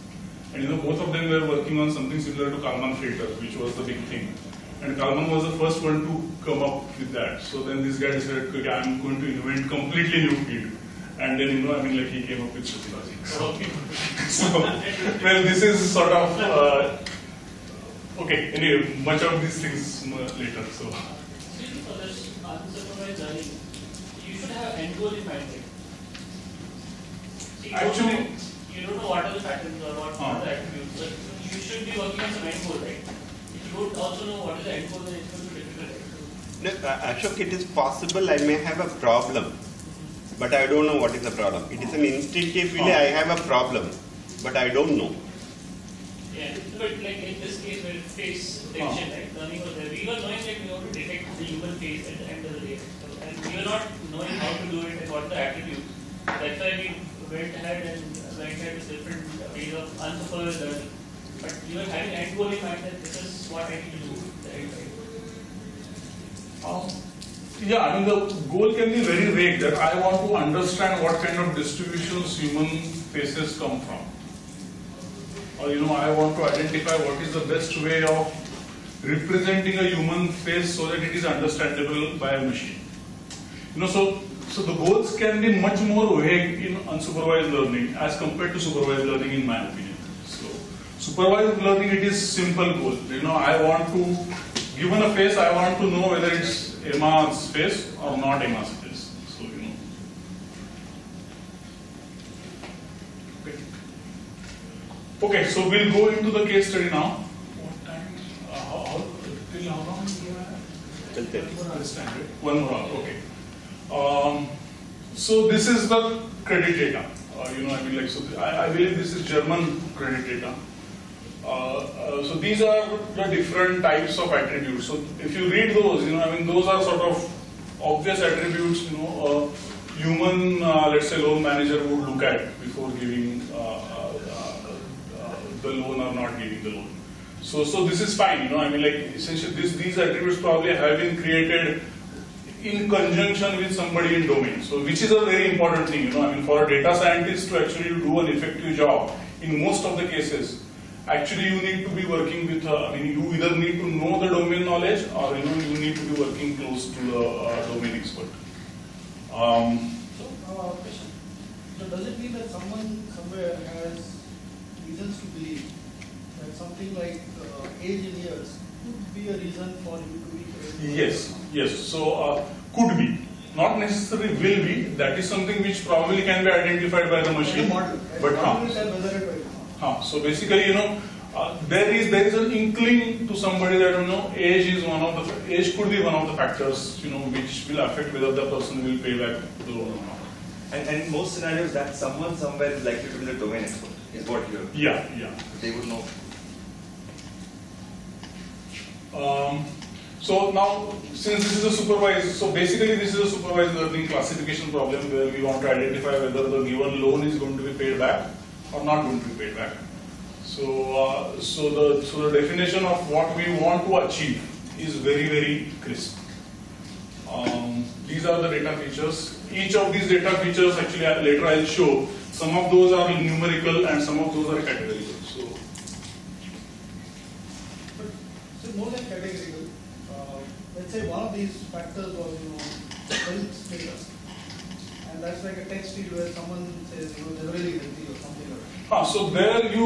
and both of them were working on something similar to Kalman filter, which was the big thing. And Kalman was the first one to come up with that. So then this guy decided, okay, I'm going to invent completely new field. And then, like he came up with fuzzy logic. Well, this is sort of, okay, anyway, much of these things later. So. For this unsupervised learning, you should have end goal in mind. Actually, you don't know what are the patterns or what are the attributes, but you should be working on some end goal, right? If you don't also know what is the end goal, then it's going to be difficult. No, Ashok, it is possible I may have a problem, but I don't know what is the problem. It is an instinctive feeling I have a problem, but I don't know. Yeah, but like in this case where face detection, right? Learning was there. We were knowing that we want to detect the human face at the end of the day. So, and we were not knowing how to do it and what the attributes. That's why we went ahead and went ahead with different ways of unsupervised learning. But you were having end goal in mind that this is what I need to do. Right? Yeah, the goal can be very vague, that I want to understand what kind of distributions human faces come from. Or I want to identify what is the best way of representing a human face so that it is understandable by a machine. So the goals can be much more vague in unsupervised learning as compared to supervised learning, in my opinion. So supervised learning, it is simple goal. I want to, given a face, I want to know whether it's Emma's face or not Emma's face. So Okay, so we'll go into the case study now. What time? Till how long do you have? Understand it. 1 more hour. Okay. So this is the credit data. I believe this is German credit data. So these are the different types of attributes. So if you read those, those are sort of obvious attributes, a human, let's say, loan manager would look at before giving the loan or not giving the loan. So this is fine, essentially these attributes probably have been created in conjunction with somebody in domain. So which is a very important thing, for a data scientist to actually do an effective job, in most of the cases, actually you need to be working with, you either need to know the domain knowledge or you need to be working close to the domain expert. Question. So does it mean that someone somewhere has reasons to believe that something like age in years could be a reason for you to be correct? Yes. So could be, not necessarily will be. That is something which probably can be identified by the machine. Model, right? But model will tell whether it will. So basically, there is an inkling to somebody that age could be one of the factors which will affect whether the person will pay back the loan or not. And in most scenarios, that someone somewhere is likely to be the domain expert, is what you're. Yeah. They would know. So now, since this is a supervised, so basically this is a supervised learning classification problem where we want to identify whether the given loan is going to be paid back or not going to be paid back. So, the definition of what we want to achieve is very, very crisp. These are the data features. Each of these data features, actually, later I'll show. Some of those are numerical and some of those are categorical. So more than categorical. Let's say one of these factors was health status, and that's like a text field where someone says generally healthy or something like that. So there you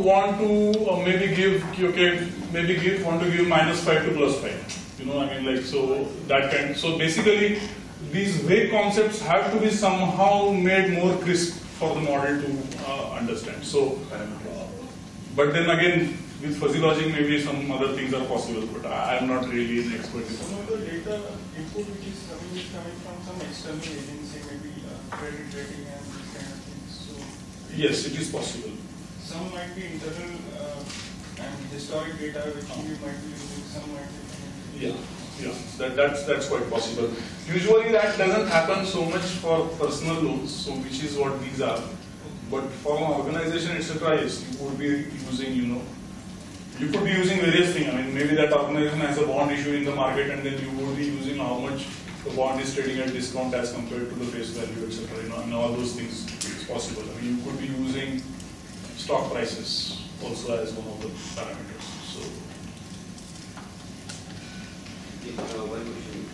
want to maybe give -5 to +5. So that kind. So basically, these vague concepts have to be somehow made more crisp for the model to understand. So, but then again, with fuzzy logic, maybe some other things are possible. But I am not really an expert in Some of the data input which is coming from some external agency, maybe credit rating and these kind of things. So yes, it is possible. some might be internal and historic data which you might be using. Some might be. That's quite possible. Usually that doesn't happen so much for personal loans, so which is what these are. But for an organization, etc., yes, you could be using, you could be using various things. Maybe that organization has a bond issue in the market, and then you would be using how much the bond is trading at discount as compared to the face value, etc. And all those things is possible. You could be using stock prices also as one of the parameters. So. One question.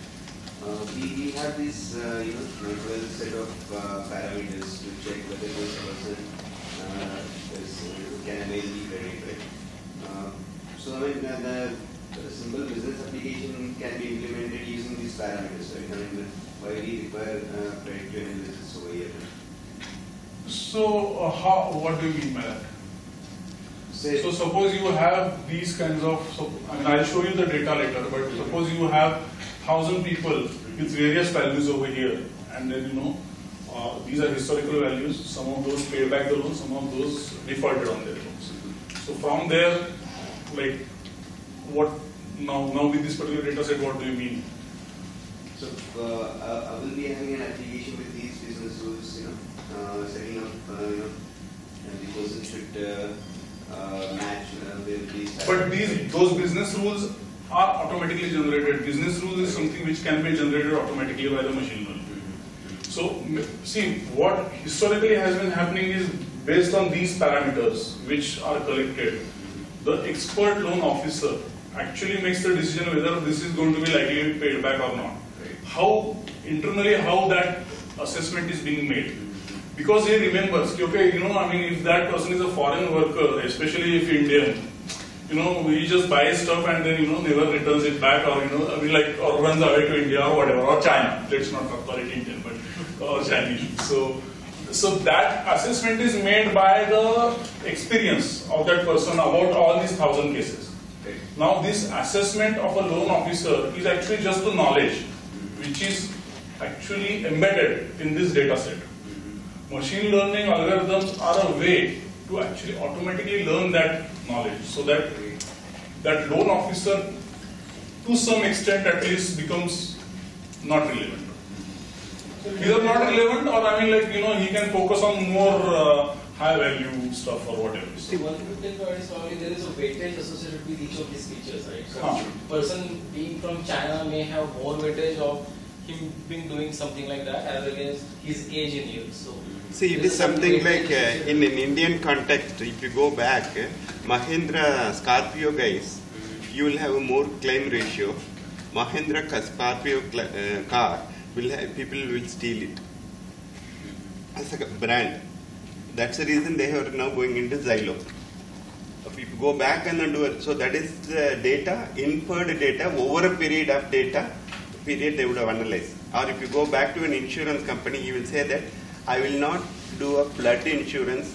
We have this, 12 set of parameters to check whether this person can avail the credit, right? So the simple business application can be implemented using these parameters, right? Why we require predictive analysis over here? So, what do you mean by that? So suppose you have these kinds of, I'll show you the data later, but suppose you have 1,000 people with various values over here, and then these are historical values, some of those paid back the loan, some of those defaulted on their loans. So from there, what now with this particular data set, what do you mean? So I will be having an application with these business rules, setting up, the person should match with these. But those business rules are automatically generated. Business rules is something which can be generated automatically by the machine learning. So see, what historically has been happening is based on these parameters which are collected, the expert loan officer actually makes the decision whether this is going to be likely to be paid back or not. How internally how that assessment is being made. Because he remembers, okay, if that person is a foreign worker, especially if Indian, he just buys stuff and then, never returns it back, or, or runs away to India or whatever, or China. Let's not call it Indian, but, or Chinese. So that assessment is made by the experience of that person about all these 1,000 cases. Now, this assessment of a loan officer is actually just the knowledge, which is actually embedded in this data set. Machine learning algorithms are a way to actually automatically learn that knowledge, so that that loan officer, to some extent at least, becomes not relevant. Either not relevant, or he can focus on more high value stuff or whatever. See, one thing is probably there is a weightage associated with each of these features, right? So, person being from China may have more weightage of him being doing something like that as against his age in years. So, see, it is something like in an Indian context, if you go back, Mahindra Scorpio guys, you will have a more claim ratio. Mahindra Scorpio car, people will steal it as a brand. That's the reason they are now going into Xylo. If you go back and do it, so that is the data, inferred data over a period of data period they would have analyzed. Or if you go back to an insurance company, you will say that I will not do a flood insurance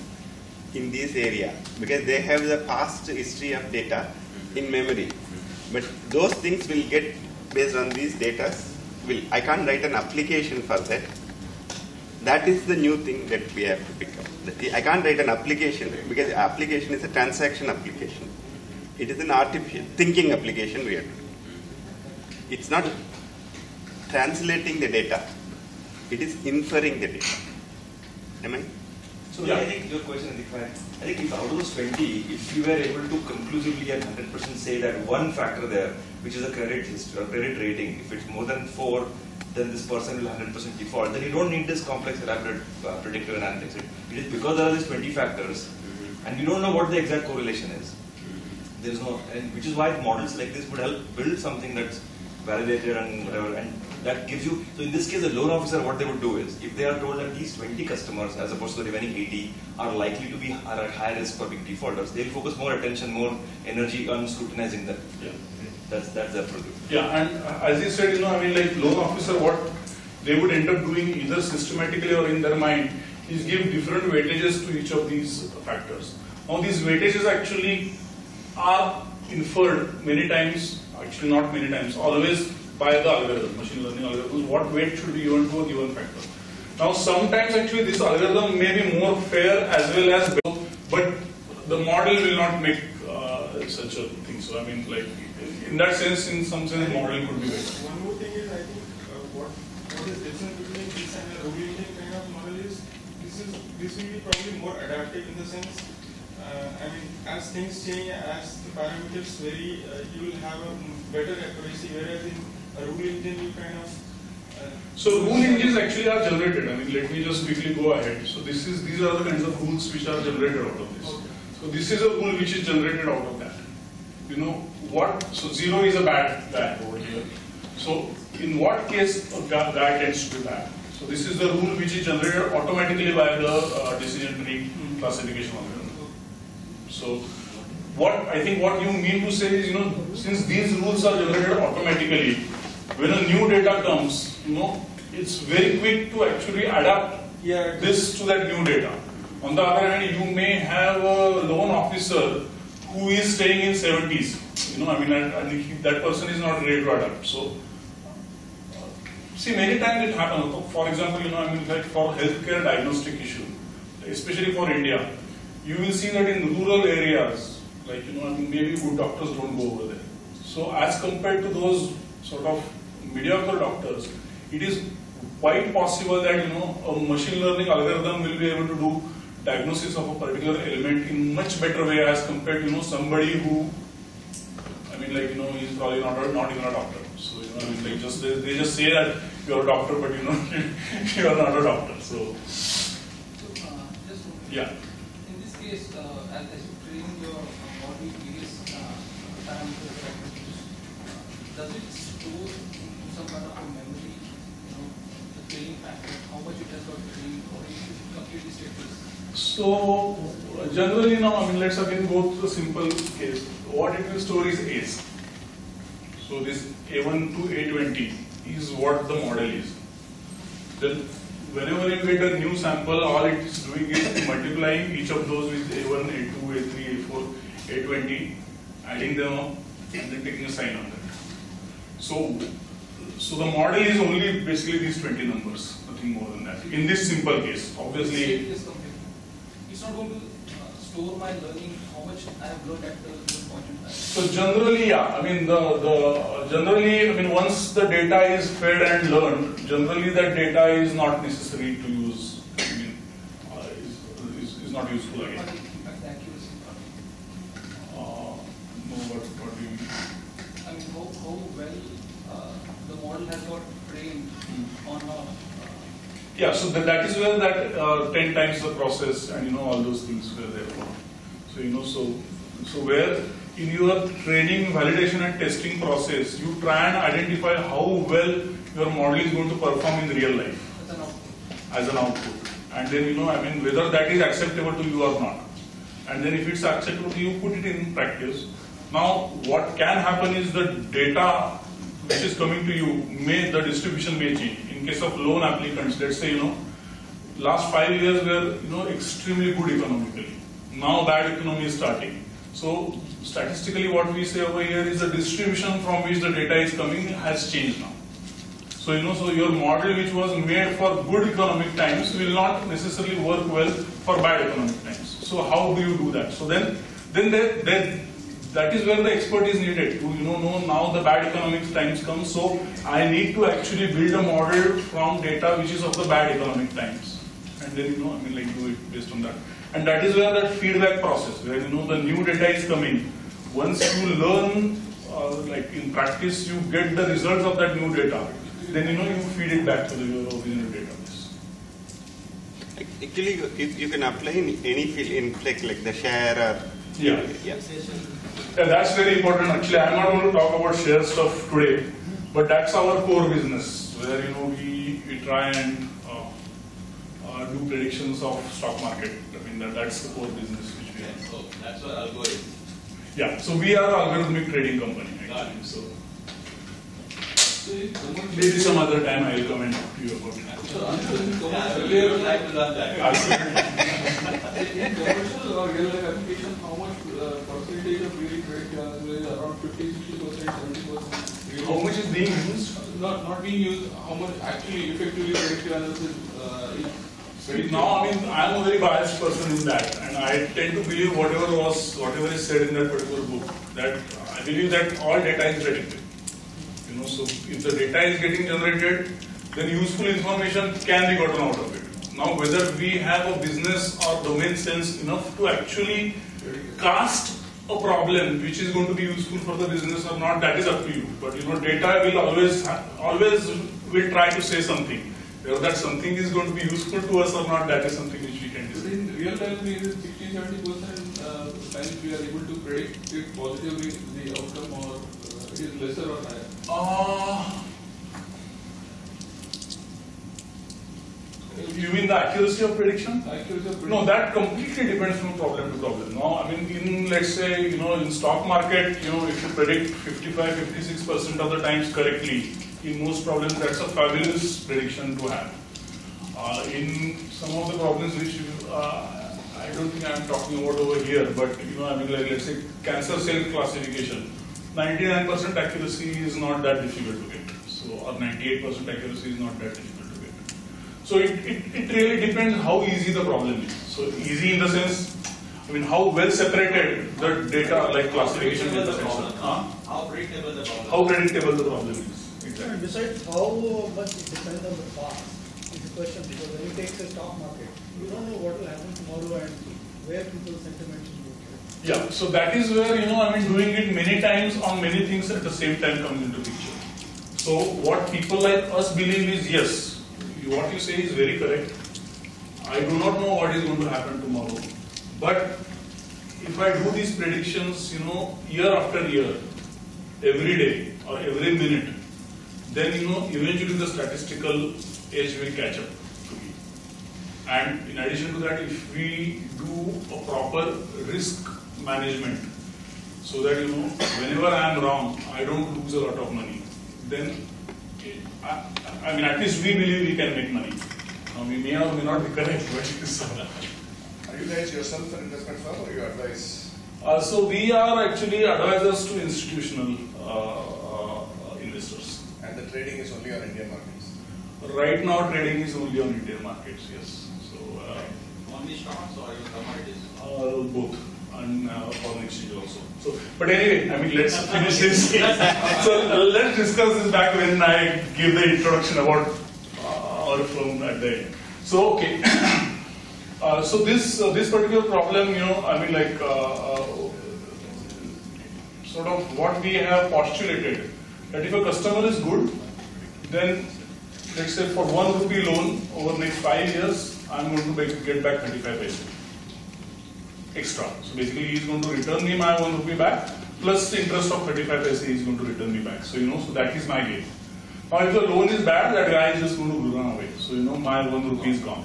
in this area because they have the past history of data in memory. But those things will get based on these data. I can't write an application for that. That is the new thing that we have to pick up. I can't write an application because the application is a transaction application. It is an artificial thinking application we have to do. It's not translating the data. It is inferring the data. Am I? So I think your question, I think if out of those 20, if you were able to conclusively and 100% say that one factor there, which is a credit history or credit rating, if it's more than 4, then this person will 100% default. Then you don't need this complex, elaborate predictive analytics. It is because there are these 20 factors, and you don't know what the exact correlation is. There is no, and which is why models like this would help build something that's validated and whatever, and that gives you. So in this case, the loan officer, what they would do is, if they are told that these 20 customers, as opposed to the remaining 80, are likely to be are at high risk for being defaulters, they'll focus more attention, more energy on scrutinizing them. Yeah. That's their product. Yeah, and as you said, like loan officer, what they would end up doing either systematically or in their mind is give different weightages to each of these factors. Now these weightages actually are inferred many times, actually not many times, always by the algorithm, machine learning algorithms, what weight should be given to a given factor. Now sometimes actually this algorithm may be more fair as well as better, but the model will not make such a thing. So like in that sense, in some sense, modeling could be better. One more thing is, I think what is different between this and a Ruby kind of model is this will be probably more adaptive in the sense. As things change, as the parameters vary, you will have a better accuracy. Whereas in a rule engine, you kind of. So rule engines actually are generated. Let me just quickly go ahead. So these are the kinds of rules which are generated out of this. Okay. So this is a rule which is generated out of that. What? So 0 is a bad guy over here. So in what case a guy tends to be bad? So this is the rule which is generated automatically by the decision tree classification algorithm. So I think what you mean to say is, since these rules are generated automatically, when a new data comes, it's very quick to actually adapt this to that new data. On the other hand, you may have a loan officer who is staying in 70s, and that person is not ready to adapt. So, see, many times it happens. For example, like for healthcare diagnostic issue, especially for India, you will see that in rural areas, like maybe good doctors don't go over there. So, as compared to those sort of mediocre doctors, it is quite possible that a machine learning algorithm will be able to do diagnosis of a particular element in much better way as compared to somebody who he's probably not even a doctor. So they just say that you're a doctor, but you are not a doctor. So yeah. In this case, as you train your model various parameters, does it store some kind of a memory, the training factor, how much it has got trained, or is it completely stateless? So generally now, let's again go to the simple case. What it will store is A's. So this A1 to A20 is what the model is. Then whenever you get a new sample, all it is doing is multiplying each of those with A1, A2, A3, A4, A20, adding them up, and then taking a sign on that. So the model is only basically these 20 numbers, nothing more than that. In this simple case, obviously. It's not going to store my learning, how much I have learned at the point in time. So generally, yeah. Generally, once the data is fed and learned, generally that data is not necessary to use. Is not useful again. What impact the accuracy? No, what do you mean? How well the model has got trained on a. Yeah, so that is where that 10 times the process and all those things were there. So so where in your training, validation and testing process, you try and identify how well your model is going to perform in real life as an output. And then whether that is acceptable to you or not. And then if it's acceptable to you, put it in practice. Now what can happen is the data which is coming to you, the distribution may change. In case of loan applicants, let's say, last 5 years were, extremely good economically. Now bad economy is starting. So statistically what we say over here is the distribution from which the data is coming has changed now. So so your model which was made for good economic times will not necessarily work well for bad economic times. So how do you do that? So then that is where the expert is needed to know now the bad economic times come. So I need to actually build a model from data which is of the bad economic times, and then do it based on that. And that is where that feedback process, where the new data is coming. Once you learn, like in practice, you get the results of that new data. Then you feed it back to the original database. Actually, you can apply in any field, in like the share or yeah. That's very important. Actually, I'm not going to talk about share stuff today, but that's our core business, where we try and do predictions of stock market. That's the core business which we have. So that's what Algo is. Yeah. So we are an algorithmic trading company actually. So maybe some other time I will come and talk to you about it. So we would like to learn that. in commercial or real life application, how much percentage of really predictive analysis is around 50, 60%, 70%? How much is being used? Not being used. How much actually effectively predictive analysis is? Now, I'm a very biased person in that, and I tend to believe whatever is said in that particular book. That I believe that all data is predictive. So if the data is getting generated, then useful information can be gotten out of it. Now, whether we have a business or domain sense enough to actually cast a problem which is going to be useful for the business or not, that is up to you. But data will always will try to say something. Whether that something is going to be useful to us or not, that is something which we can decide. In real time, we is 60-70% times we are able to predict it positively the outcome, or it is lesser or higher. You mean the accuracy of prediction? Accuracy of prediction. No, that completely depends from problem to problem. No, in let's say in stock market, if you predict 55-56% of the times correctly, in most problems that's a fabulous prediction to have. In some of the problems which I don't think I'm talking about over here, but like let's say cancer cell classification, 99% accuracy is not that difficult to get. So or 98% accuracy is not that difficult to get. So it really depends how easy the problem is. So easy in the sense, how well separated the data like classification is. How predictable the problem? How predictable the problem is. Exactly. And besides, how much it depends on the past is the question, because when you take the stock market, you don't know what will happen tomorrow and where people's sentiments will go. Yeah, so that is where doing it many times on many things at the same time comes into picture. So what people like us believe is, yes, what you say is very correct. I do not know what is going to happen tomorrow, but if I do these predictions, year after year, every day or every minute, then eventually the statistical edge will catch up to me. And in addition to that, if we do a proper risk management, so that whenever I am wrong, I don't lose a lot of money, then at least we believe we can make money. We may or may not be correct, but Are you guys yourself an investment firm, or you advise? So we are actually advisors to institutional investors. And the trading is only on Indian markets? Right now, trading is only on Indian markets, yes. So only stocks or even commodities? Both, and foreign exchange also. So, but anyway, let's finish this. So let's discuss this back when I give the introduction about our firm at the end. So okay. So this particular problem, sort of what we have postulated, that if a customer is good, then let's say for 1 rupee loan over next 5 years, I'm going to get back 35 paise extra. So basically, he is going to return me my 1 rupee back plus the interest of 35 paise he is going to return me back. So so that is my gain. Now, if the loan is bad, that guy is just going to run away. So my 1 rupee is gone.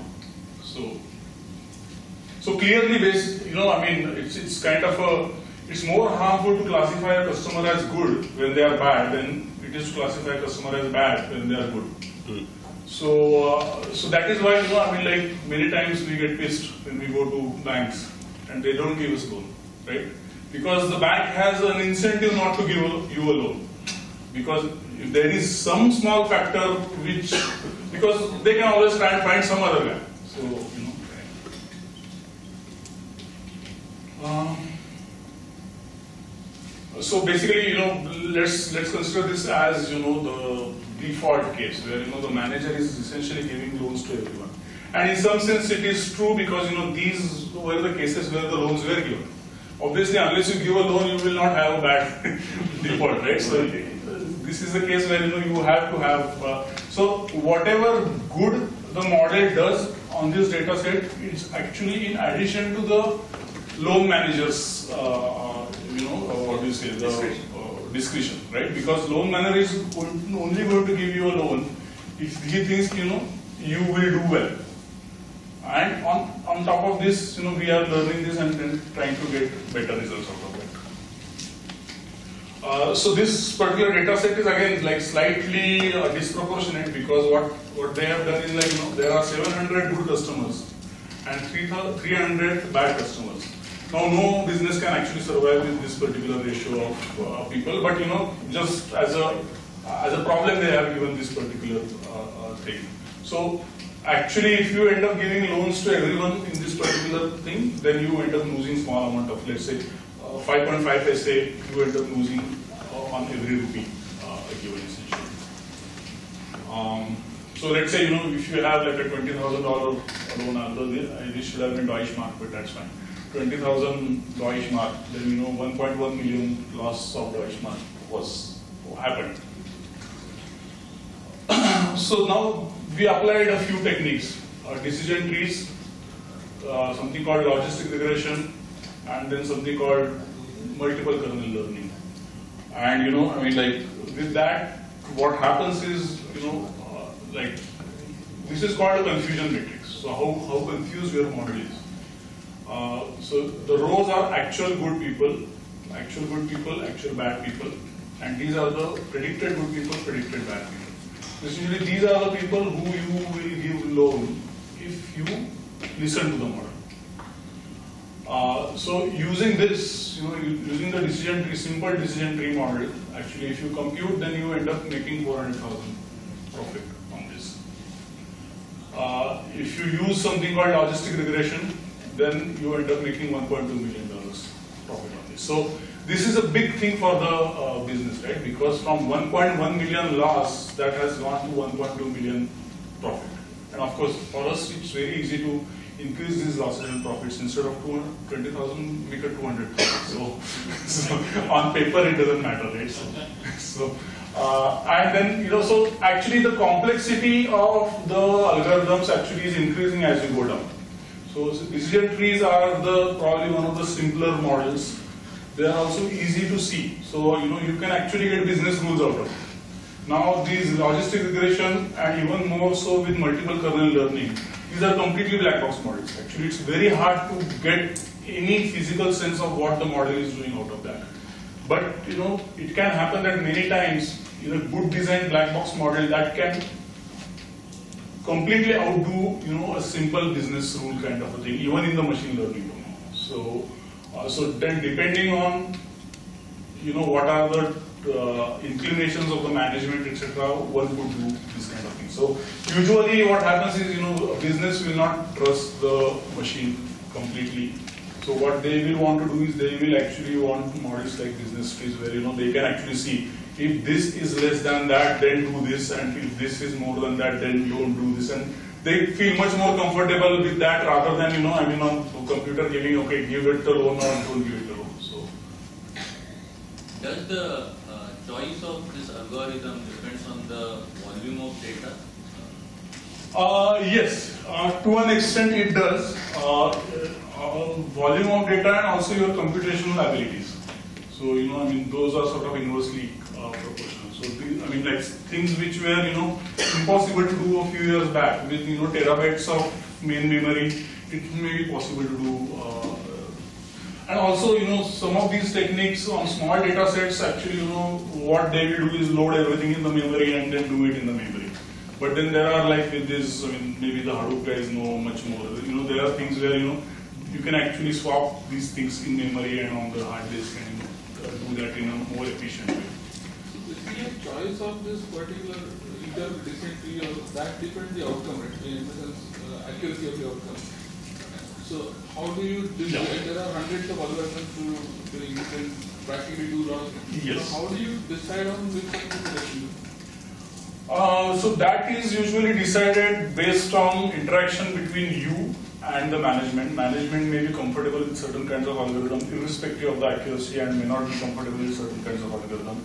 So clearly, it's kind of it's more harmful to classify a customer as good when they are bad than it is to classify a customer as bad when they are good. So that is why many times we get pissed when we go to banks and they don't give us loan, right? Because the bank has an incentive not to give you a loan. Because if there is some small factor which, because they can always try and find some other guy. So, you know. So basically, you know, let's consider this as, you know, the default case where, you know, the manager is essentially giving loans to everyone. And in some sense it is true because, you know, these were the cases where the loans were given. Obviously, unless you give a loan, you will not have a bad default, right? So this is the case where, you know, you have to have, so whatever good the model does on this data set, it's actually in addition to the loan manager's, you know, what do you say, the discretion, right? Because loan manager is only going to give you a loan if he thinks, you know, you will do well. And on top of this, you know, we are learning this and then trying to get better results out of it. So this particular data set is again like slightly disproportionate because what they have done is like, you know, there are 700 good customers and 300 bad customers. Now, no business can actually survive with this particular ratio of people, but, you know, just as a problem, they have given this particular thing. So, actually, if you end up giving loans to everyone in this particular thing, then you end up losing small amount of, let's say, 5.5 paise, you end up losing on every rupee given essentially. So let's say, you know, if you have like a $20,000 loan, although this should have been Deutsche Mark, but that's fine. 20,000 Deutsche Mark, then, you know, 1.1 million loss of Deutsche Mark happened. So now we applied a few techniques, decision trees, something called logistic regression, and then something called multiple kernel learning. And, you know, I mean, like with that, what happens is, you know, like this is called a confusion matrix. So how confused your model is. So the rows are actual good people, actual bad people, and these are the predicted good people, predicted bad people. Essentially, these are the people who you will give loan if you listen to the model. So using this, you know, using the decision tree, simple decision tree model, actually, if you compute, then you end up making 400,000 profit on this. If you use something called logistic regression, then you end up making $1.2 million profit on this. So this is a big thing for the business, right? Because from 1.1 million loss, that has gone to 1.2 million profit. And of course, for us, it's very easy to increase these losses and profits. Instead of 20,000, make it 200,000. So on paper, it doesn't matter, right? So and then, you know, so actually the complexity of the algorithms actually is increasing as you go down. So decision trees are probably one of the simpler models. They are also easy to see. So, you know, you can actually get business rules out of it. Now, these logistic regression and even more so with multiple kernel learning, these are completely black box models. Actually, it's very hard to get any physical sense of what the model is doing out of that. But, you know, it can happen that many times in a good designed black box model that can completely outdo, you know, a simple business rule kind of a thing, even in the machine learning domain. So, so then depending on, you know, what are the inclinations of the management, etc., one could do this kind of thing. So usually what happens is, you know, a business will not trust the machine completely. So what they will want to do is they will actually want models like business trees where, you know, they can actually see if this is less than that, then do this, and if this is more than that, then don't do this. And they feel much more comfortable with that rather than, you know, I mean, on computer giving, okay, give it the loan or don't give it the loan. So, does the choice of this algorithm depends on the volume of data? Yes, to an extent it does. Volume of data and also your computational abilities. So, you know, I mean, those are sort of inversely proportional. So, I mean, like things which were, you know, impossible to do a few years back with, you know, terabytes of main memory, it may be possible to do. And also, you know, some of these techniques on small data sets, actually, you know, what they will do is load everything in the memory and then do it in the memory. But then there are like with this, I mean, maybe the Hadoop guys know much more. You know, there are things where, you know, you can actually swap these things in memory and on the hard disk and do that in a more efficient way. Basically, a choice of this particular either different tree or that depends the outcome, right? In the sense, accuracy of the outcome. So how do you decide? There are hundreds of algorithms to you can practically do a lot of things. Yes. So how do you decide on which one to select? So that is usually decided based on interaction between you and the management. Management may be comfortable with certain kinds of algorithm irrespective of the accuracy and may not be comfortable with certain kinds of algorithm.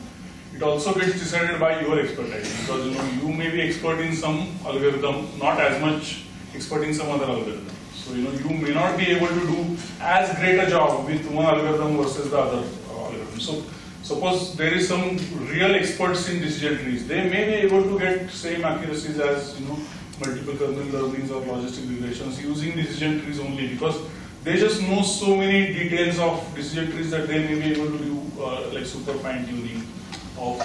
It also gets decided by your expertise because you may be expert in some algorithm, not as much expert in some other algorithm. So you may not be able to do as great a job with one algorithm versus the other algorithm. So suppose there is some real experts in decision trees, they may be able to get same accuracies as multiple kernel learnings or logistic regressions using decision trees only because they just know so many details of decision trees that they may be able to do like super fine tuning of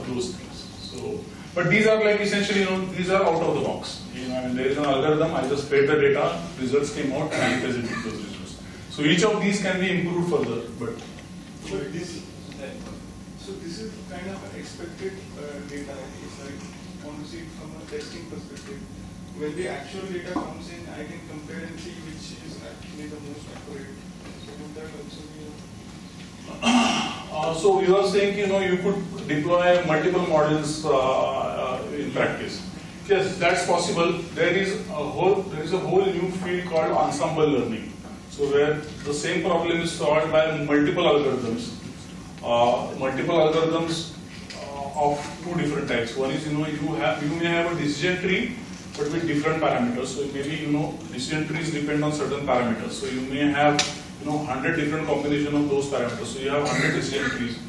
those things. So, but these are like essentially these are out of the box. There is an algorithm. I just fed the data, results came out, and I presented those results. So each of these can be improved further, but. So this is kind of an expected data. It's like I want to see it from a testing perspective. When the actual data comes in, I can compare and see which is actually the most accurate. So would that also be? So you are saying you could deploy multiple models in practice. Yes, that's possible. There is a whole new field called ensemble learning. So where the same problem is solved by multiple algorithms. Multiple algorithms of two different types. One is you may have a decision tree, but with different parameters. So maybe decision trees depend on certain parameters. So you may have 100 different combinations of those parameters. So you have 100 decision trees.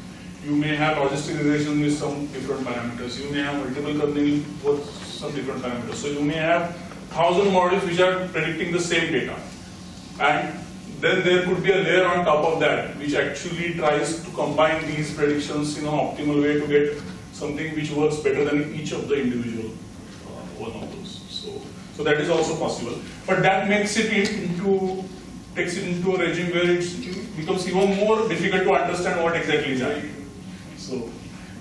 You may have logistic regression with some different parameters. You may have multiple kernel with some different parameters. So you may have 1,000 models which are predicting the same data. And then there could be a layer on top of that which actually tries to combine these predictions in an optimal way to get something which works better than each of the individual one of those. So that is also possible. But that takes it into a regime where it becomes even more difficult to understand what exactly is happening. So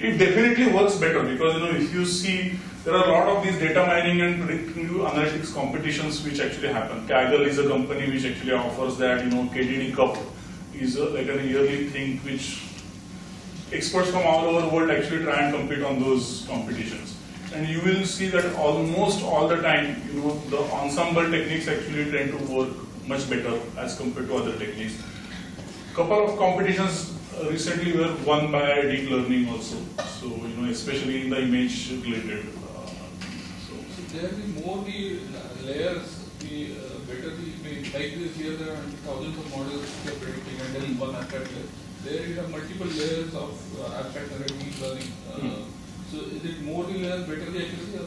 it definitely works better because if you see there are a lot of these data mining and predictive analytics competitions which actually happen. Kaggle is a company which actually offers that. KDD Cup is like a yearly thing which experts from all over the world actually try and compete on those competitions. And you will see that almost all the time, the ensemble techniques actually tend to work much better as compared to other techniques. Couple of competitions recently were won by deep learning also. So especially in the image related. So there the more the layers, the better the like this here there are thousands of models which are predicting and then one abstract layer. There you have multiple layers of abstract and deep learning. So is it more the layers better the accuracy?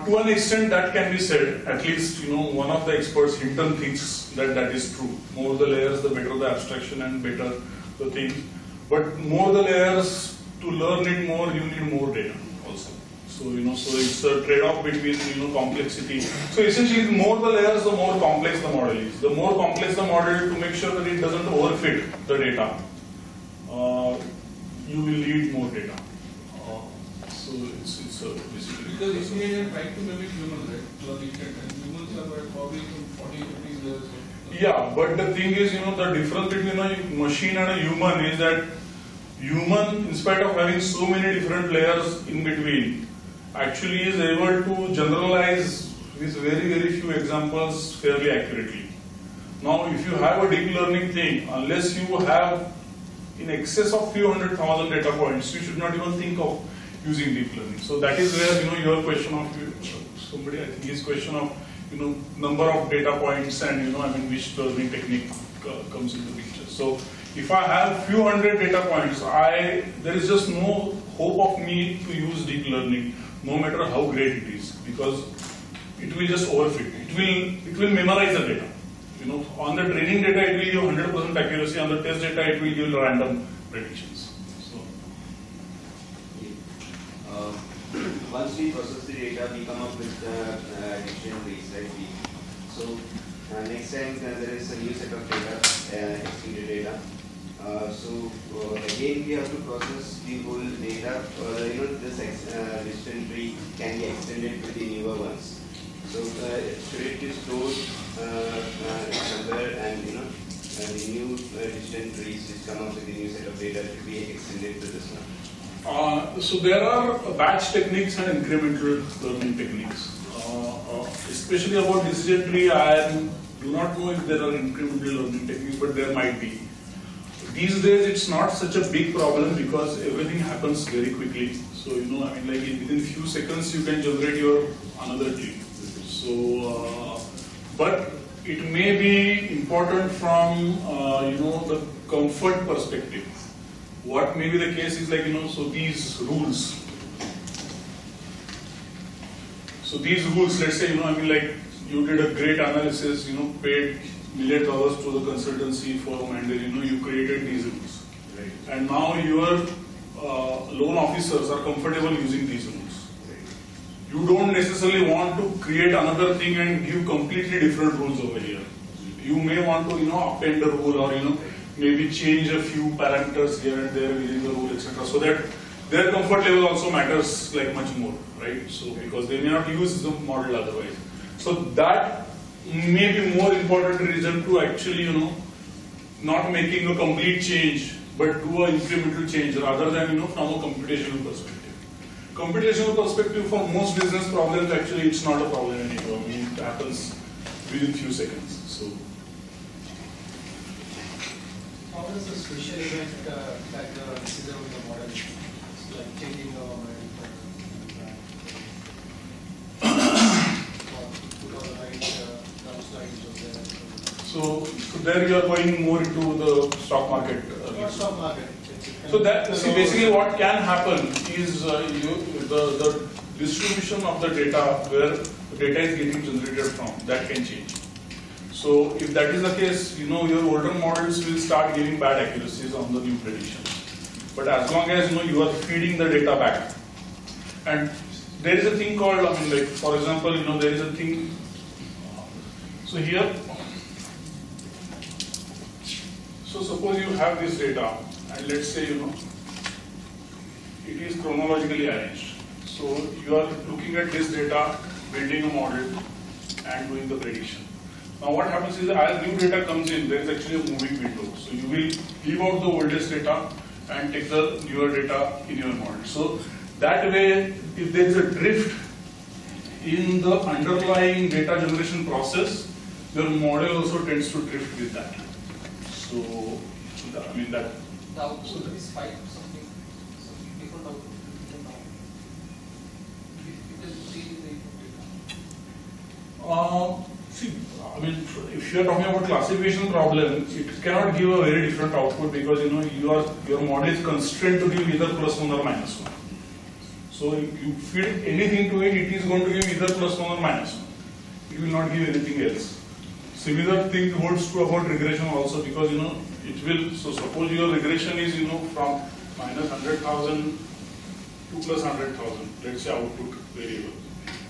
To an extent that can be said. At least one of the experts, Hinton, thinks that is true. More the layers, the better the abstraction and better the thing. But more the layers, to learn it more, you need more data also. So so it's a trade-off between complexity. So essentially, the more the layers, the more complex the model is. The more complex the model, to make sure that it doesn't overfit the data, you will need more data. So it's basically. Because if we are trying to mimic humans, right? And humans are probably from 40, 50 layers. Yeah, but the thing is, the difference between a machine and a human is that human, in spite of having so many different layers in between, actually is able to generalize with very, very few examples fairly accurately. Now, if you have a deep learning thing, unless you have in excess of few 100,000 data points, you should not even think of using deep learning. So that is where your question of somebody, I think his question of number of data points and which learning technique comes into the picture. So if I have few hundred data points, there is just no hope of me to use deep learning, no matter how great it is, because it will just overfit. It will memorize the data. On the training data it will give 100% accuracy. On the test data it will give random predictions. So. once we process the data, we come up with dictionaries, right? So next time there is a new set of data, extended data. So again we have to process the whole data. This dictionary can be extended with the newer ones. So should it be stored somewhere, and the new dictionaries which come up with the new set of data should be extended to this one. So there are batch techniques and incremental learning techniques. Especially about decision tree, I do not know if there are incremental learning techniques, but there might be. These days it's not such a big problem because everything happens very quickly. So like within few seconds you can generate your another tree. So, but it may be important from the comfort perspective. What may be the case is like so these rules. So these rules, let's say like you did a great analysis, paid $1 million to the consultancy firm, and then you created these rules. Right. And now your loan officers are comfortable using these rules. Right. You don't necessarily want to create another thing and give completely different rules over here. You may want to append a rule, or maybe change a few parameters here and there within the rule, etc. So that their comfort level also matters like much more, right? So because they may not use the model otherwise. So that may be more important reason to actually not making a complete change, but do an incremental change rather than from a computational perspective. Computational perspective for most business problems, actually it's not a problem anymore. It happens within few seconds. So. How does the special event affect the decision of the model, like changing the model? So there you are going more into the stock market. Stock market. So that basically what can happen is the distribution of the data, where the data is getting generated from, that can change. So if that is the case, your older models will start giving bad accuracies on the new predictions. But as long as you are feeding the data back, and there is a thing called, like for example, there is a thing. So here, so suppose you have this data, and let's say it is chronologically arranged. So you are looking at this data, building a model, and doing the prediction. Now what happens is, as new data comes in, there is actually a moving window. So you will leave out the oldest data and take the newer data in your model. So that way, if there is a drift in the underlying data generation process, your model also tends to drift with that. So that. The output is something different output. See, if you are talking about classification problem, it cannot give a very different output because your model is constrained to give either +1 or -1. So if you feed anything to it, it is going to give either +1 or -1. It will not give anything else. Similar thing holds true about regression also, because it will. So suppose your regression is from -100,000 to +100,000. Let's say output variable.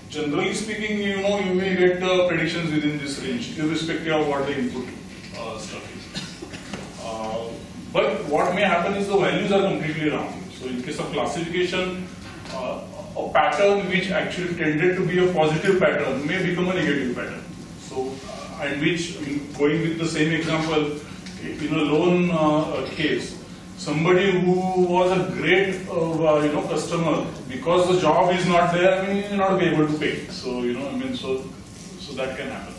Generally speaking, you may get predictions within this range, irrespective of what the input stuff is. But what may happen is the values are completely wrong. So in case of classification, a pattern which actually tended to be a positive pattern may become a negative pattern. So, and which, going with the same example, in a loan case, somebody who was a great customer, because the job is not there, he may not be able to pay. So so that can happen.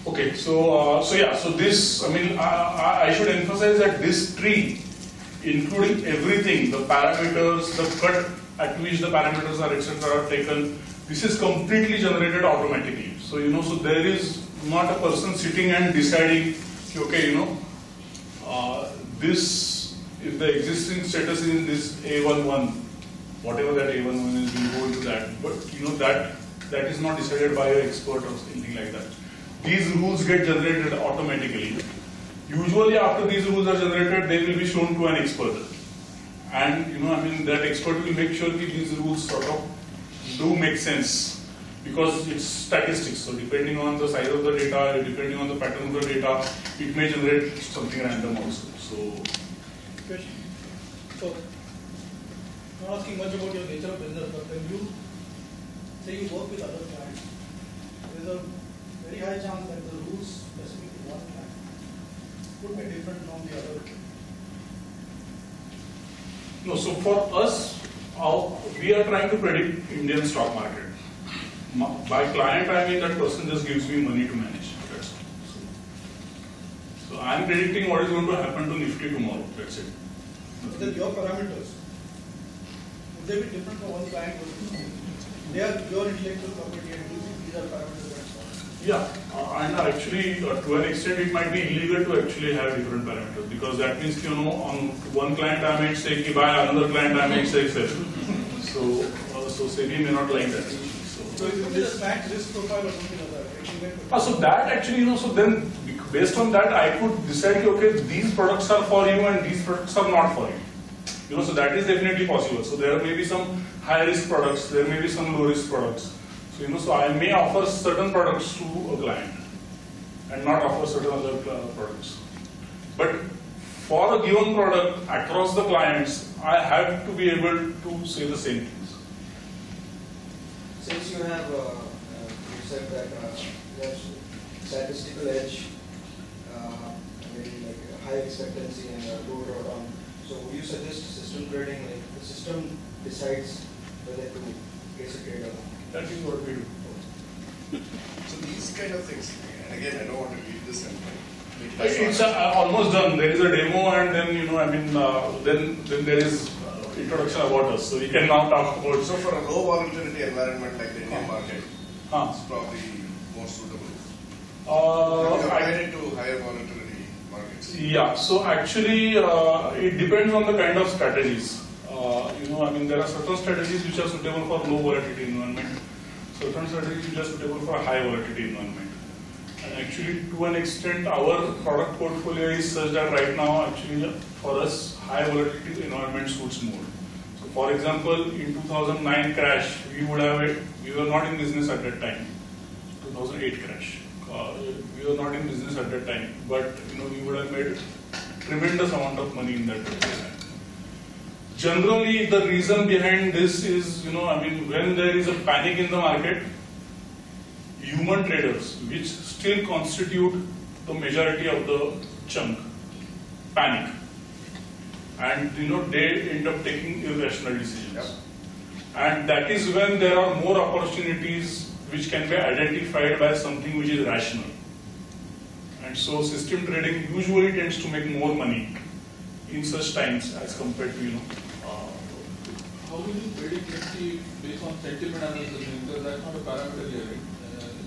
Okay, so this, I should emphasize that this tree, including everything, the parameters, the cut at which the parameters are etc. are taken, this is completely generated automatically. So so there is not a person sitting and deciding, okay, this, if the existing status is in this A11, whatever that A11 is, we'll go into that. But that is not decided by an expert or anything like that. These rules get generated automatically, Usually after these rules are generated, they will be shown to an expert. And that expert will make sure that these rules sort of do make sense, because it's statistics. So depending on the size of the data, depending on the pattern of the data, it may generate something random also. Question. So, not asking much about your nature of business, but when you say you work with other clients, there is a very high chance that the rules specific to one client would be different from the other. No, so for us, we are trying to predict Indian stock market. By client, I mean that person just gives me money to manage. That's all. So I am predicting what is going to happen to Nifty tomorrow. That's it. But then your parameters, would they be different for one client versus they are your intellectual property and these are parameters and so on? Yeah, and actually, to an extent, it might be illegal to actually have different parameters, because that means, on one client I might say ki buy, another client I might say sell. So SEBI may not like that. So is this client risk profile or something like that? So that actually, so then based on that, I could decide, okay, these products are for you and these products are not for you. So that is definitely possible. So there may be some high risk products, there may be some low risk products. So, so I may offer certain products to a client and not offer certain other products. But for a given product across the clients, I have to be able to say the same things. Since you have, you said that you have statistical edge, maybe like a high expectancy and a low drawdown. So would you suggest system trading, like the system decides whether to place a trade or not? That is what we do. So these kind of things, and again, I don't want to leave this and it's almost done. There is a demo, and then then there is introduction about us. So we can now talk about. So for a low volatility environment like the Indian market, it's probably more suitable. Compared to higher volatility markets. Yeah. So actually, it depends on the kind of strategies. There are certain strategies which are suitable for low volatility environment, certain strategies which are suitable for a high volatility environment. And actually, to an extent, our product portfolio is such that right now, actually, for us, high volatility environment suits more. So, for example, in 2009 crash, we were not in business at that time. 2008 crash, we were not in business at that time, but we would have made tremendous amount of money in that time. Generally, the reason behind this is, when there is a panic in the market, human traders, which still constitute the majority of the chunk, panic. And, they end up taking irrational decisions. Yep. And that is when there are more opportunities which can be identified by something which is rational. And so system trading usually tends to make more money in such times as compared to, How will you predict Nifty based on sentiment analysis? Because that's not a parameter here, right?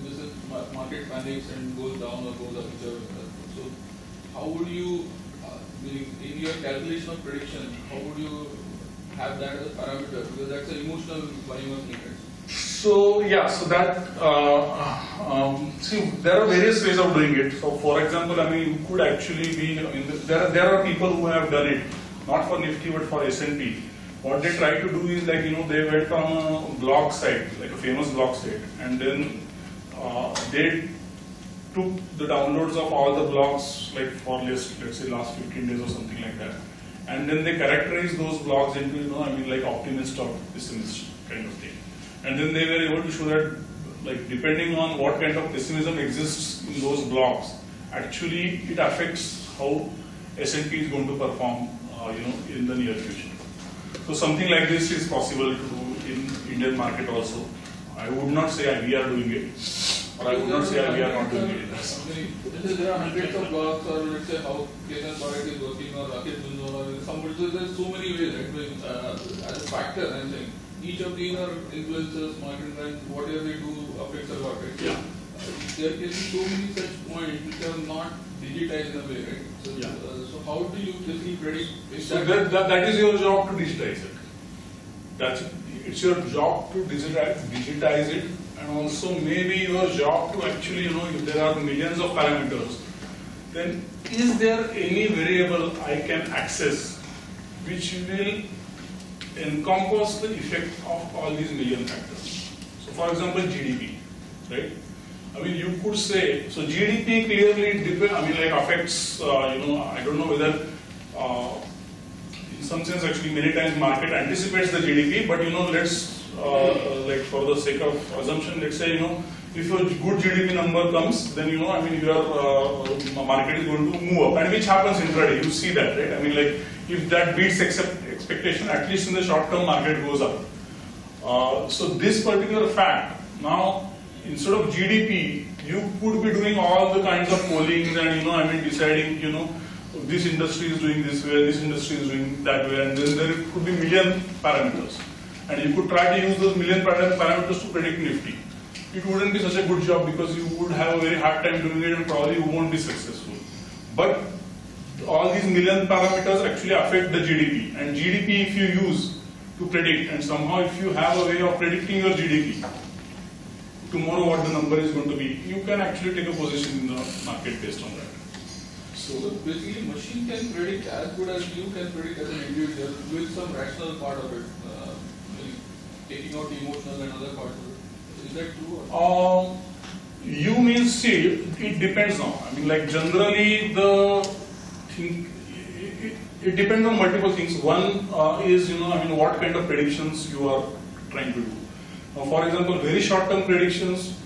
This is market panics and goes down or goes up. So how would you, in your calculation of prediction, how would you have that as a parameter? Because that's an emotional buying of market. So yeah, so that see, there are various ways of doing it. So for example, you could actually be there are people who have done it not for Nifty but for S&P. What they try to do is they went on a blog site, like a famous blog site, and then they took the downloads of all the blogs, like for let's say last 15 days or something like that, and then they characterized those blogs into like optimist or pessimist kind of thing, and then they were able to show that depending on what kind of pessimism exists in those blogs, actually it affects how S&P is going to perform in the near future. So something like this is possible to do in Indian market also. I would not say we are doing it, or I would not say we are not doing it. There are hundreds of blogs, or let's say how Ketan Parekh is working, or Rakesh Bunzor, or somebody. So there's so many ways, right? As a factor, I'm saying each of these are influencers, market trends, whatever they do affects a lot, right? Yeah. There can be so many such points which are not digitized in a way, right? So, so how do you basically predict? So that is your job to digitize it. It's your job to digitize it, and also maybe your job to actually, if there are millions of parameters, then is there any variable I can access which will encompass the effect of all these million factors? So for example, GDP, right? I mean, you could say, so GDP clearly affects, I don't know whether, in some sense actually many times market anticipates the GDP, but let's, like for the sake of assumption, let's say, if a good GDP number comes, then, your market is going to move up, and which happens intraday, you see that, right? I mean, like, if that beats expectation, at least in the short term, market goes up. So this particular fact, now, instead of GDP, you could be doing all the kinds of pollings and deciding, this industry is doing this way, this industry is doing that way, and then there could be million parameters. And you could try to use those million parameters to predict Nifty. It wouldn't be such a good job because you would have a very hard time doing it and probably you won't be successful. But all these million parameters actually affect the GDP. And GDP, if you use to predict, and somehow if you have a way of predicting your GDP, tomorrow what the number is going to be, you can actually take a position in the market based on that. So basically, machine can predict as good as you can predict as an individual with some rational part of it, taking out the emotional and other parts of it. Is that true? Or? You mean, see, it depends now. I mean, like generally the thing, it depends on multiple things. One is, what kind of predictions you are trying to do. Now, for example, very short-term predictions,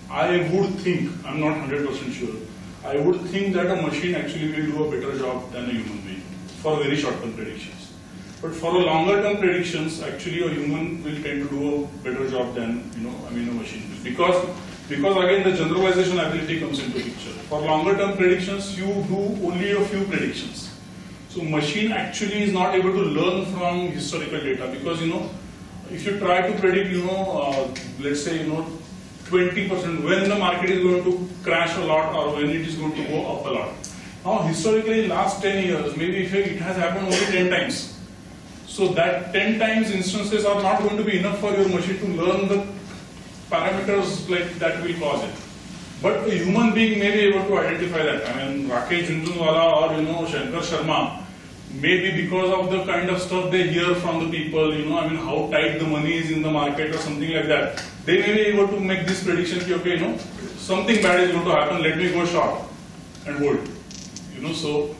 I would think, I'm not 100% sure, I would think that a machine actually will do a better job than a human being for very short-term predictions. But for a longer-term predictions, actually a human will tend to do a better job than, a machine will. Because again, the generalization ability comes into picture. For longer-term predictions, you do only a few predictions. So machine actually is not able to learn from historical data because, if you try to predict, let's say, 20% when the market is going to crash a lot or when it is going to go up a lot. Now, historically, in last 10 years, maybe it has happened only 10 times. So that 10 times instances are not going to be enough for your machine to learn the parameters like that will cause it. But a human being may be able to identify that. I mean, Rakesh Jhunjhunwala or Shankar Sharma, maybe because of the kind of stuff they hear from the people, how tight the money is in the market or something like that, they may be able to make this prediction, okay, something bad is going to happen, let me go short and hold. So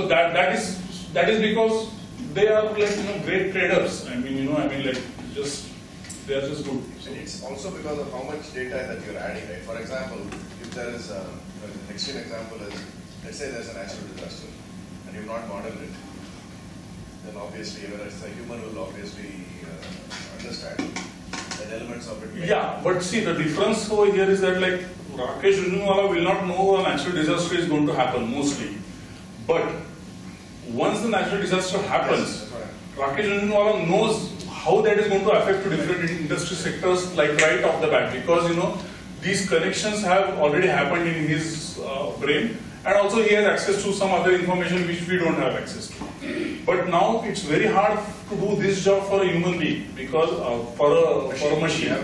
that is because they are like, great traders. I mean, like they are just good. So it's also because of how much data that you're adding, right? For example, if there is an extreme example is, let's say there's a natural disaster and you've not modeled it, then obviously, even as a human will obviously understand that elements of it. Yeah, but see, the difference over here is that like Rakesh Jhunjhunwala will not know a natural disaster is going to happen mostly. But once the natural disaster happens, yes, Rakesh Jhunjhunwala knows how that is going to affect to different industry sectors like right off the bat because these connections have already happened in his brain and also he has access to some other information which we don't have access to. But now it's very hard to do this job for a human being because for a machine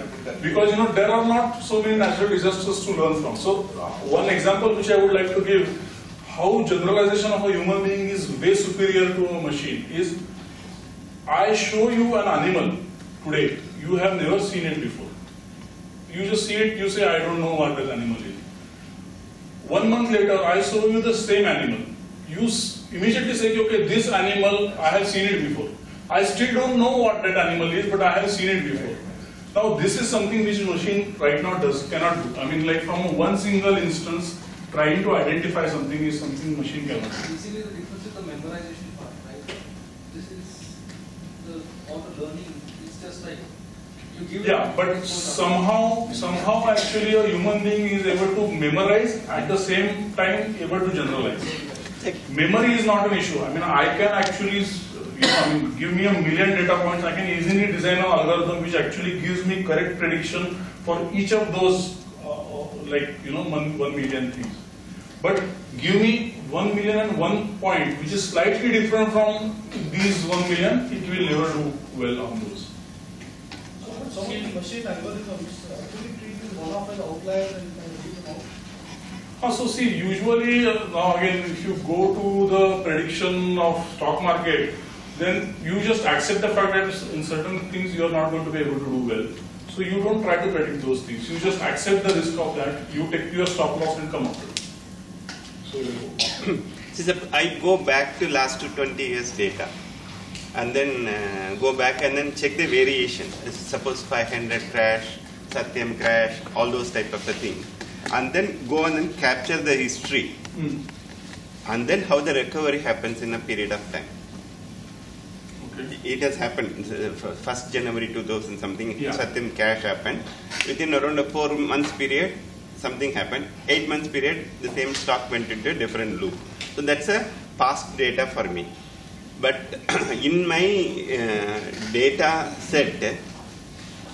because there are not so many natural disasters to learn from. So one example which I would like to give how generalization of a human being is way superior to a machine is I show you an animal today, you have never seen it before. You just see it, you say, I don't know what that animal is. 1 month later, I show you the same animal. You immediately say, okay, this animal, I have seen it before. I still don't know what that animal is, but I have seen it before. Now, this is something which machine right now cannot do. I mean, like from one single instance, trying to identify something is something machine cannot do. Basically, the difference is the memorization part, right? This is all the learning. It's just like you give. Yeah, but somehow actually a human being is able to memorize at the same time able to generalize. Memory is not an issue. I mean, I can actually, give me 1 million data points. I can easily design an algorithm which actually gives me correct prediction for each of those, 1 million things. But give me 1 million and 1 point, which is slightly different from these 1 million, it will never do well on those. So some of the machine algorithms actually treat this one-off as outliers and leave them out. So see, usually now again, if you go to the prediction of stock market, then you just accept the fact that in certain things you are not going to be able to do well. So you don't try to predict those things. You just accept the risk of that. You take your stop loss and come up with it. So I go back to last 20 years data, and then go back and then check the variation. Suppose 500 crash, Satyam crash, all those type of a thing, and then go on and capture the history, and then how the recovery happens in a period of time. Okay. It has happened. 1st January 2000 something. Satyam crash happened. Within around a 4 months period, something happened. 8 months period, the same stock went into a different loop. So that's a past data for me. But in my data set,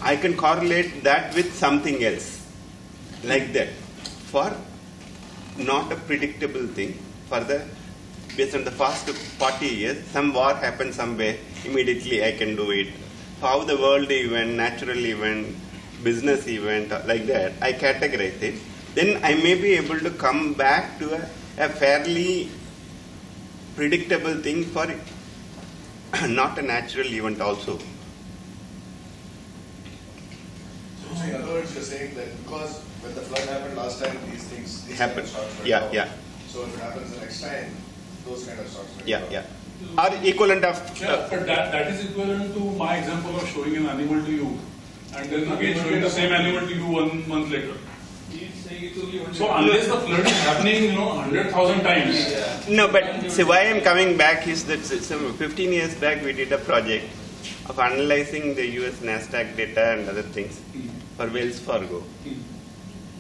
I can correlate that with something else, like that, for not a predictable thing. For the based on the past 40 years, some war happened somewhere, immediately I can do it. How the world event, natural event, business event, like that, I categorize it. Then I may be able to come back to a fairly predictable thing for not a natural event also. So in other words, you're saying that because when the flood happened last time, these happened. Kind of stocks went Yeah, down. yeah. So if it happens the next time, those kind of stocks went Yeah, down. yeah. Or equivalent of. Yeah, but that is equivalent to my example of showing an animal to you, and then again showing the same animal to you 1 month later. So unless the flood is happening, 100,000 times. No, but see why I'm coming back is that some 15 years back we did a project of analyzing the US NASDAQ data and other things for Wells Fargo.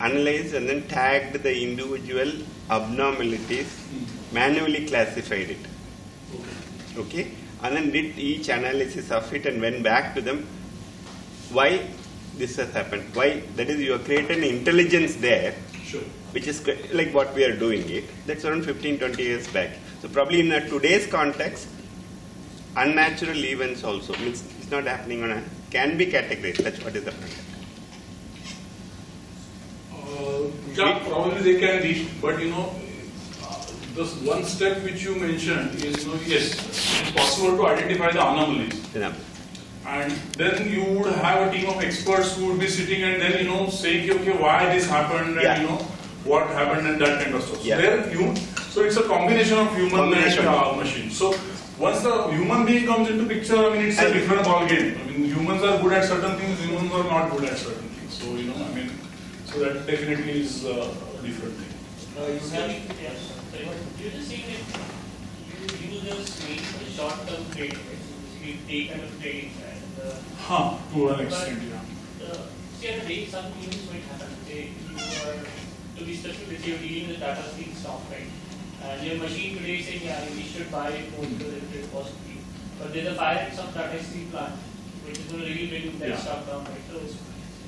Analyzed and then tagged the individual abnormalities, manually classified it. Okay, and then did each analysis of it and went back to them. Why this has happened? Why? That is, you have created an intelligence there, sure, which is like what we are doing it. That's around 15-20 years back. So probably in today's context, unnatural events also means it's not happening on can be categorized. That's what is the point. Yeah, probably they can reach, but this one step which you mentioned is, yes, it's possible to identify the anomalies. Yeah. And then you would have a team of experts who would be sitting and then, saying, okay, why this happened and, what happened and that kind of stuff. Yeah. So it's a combination of human and machine. So once the human being comes into picture, it's a different ball game. Humans are good at certain things, humans are not good at certain things. So, so that definitely is a different thing. You're just saying that you just make a short-term trade, right? So you take kind of trading and to an extent, see, at the day, some things might happen. Say you are, to be specific, you're dealing with data stream stock, right? And your machine today is saying, yeah, we should buy it more because it costs cheap. But there's a fire in some data stream plant, which is going to really bring that stock down, right? So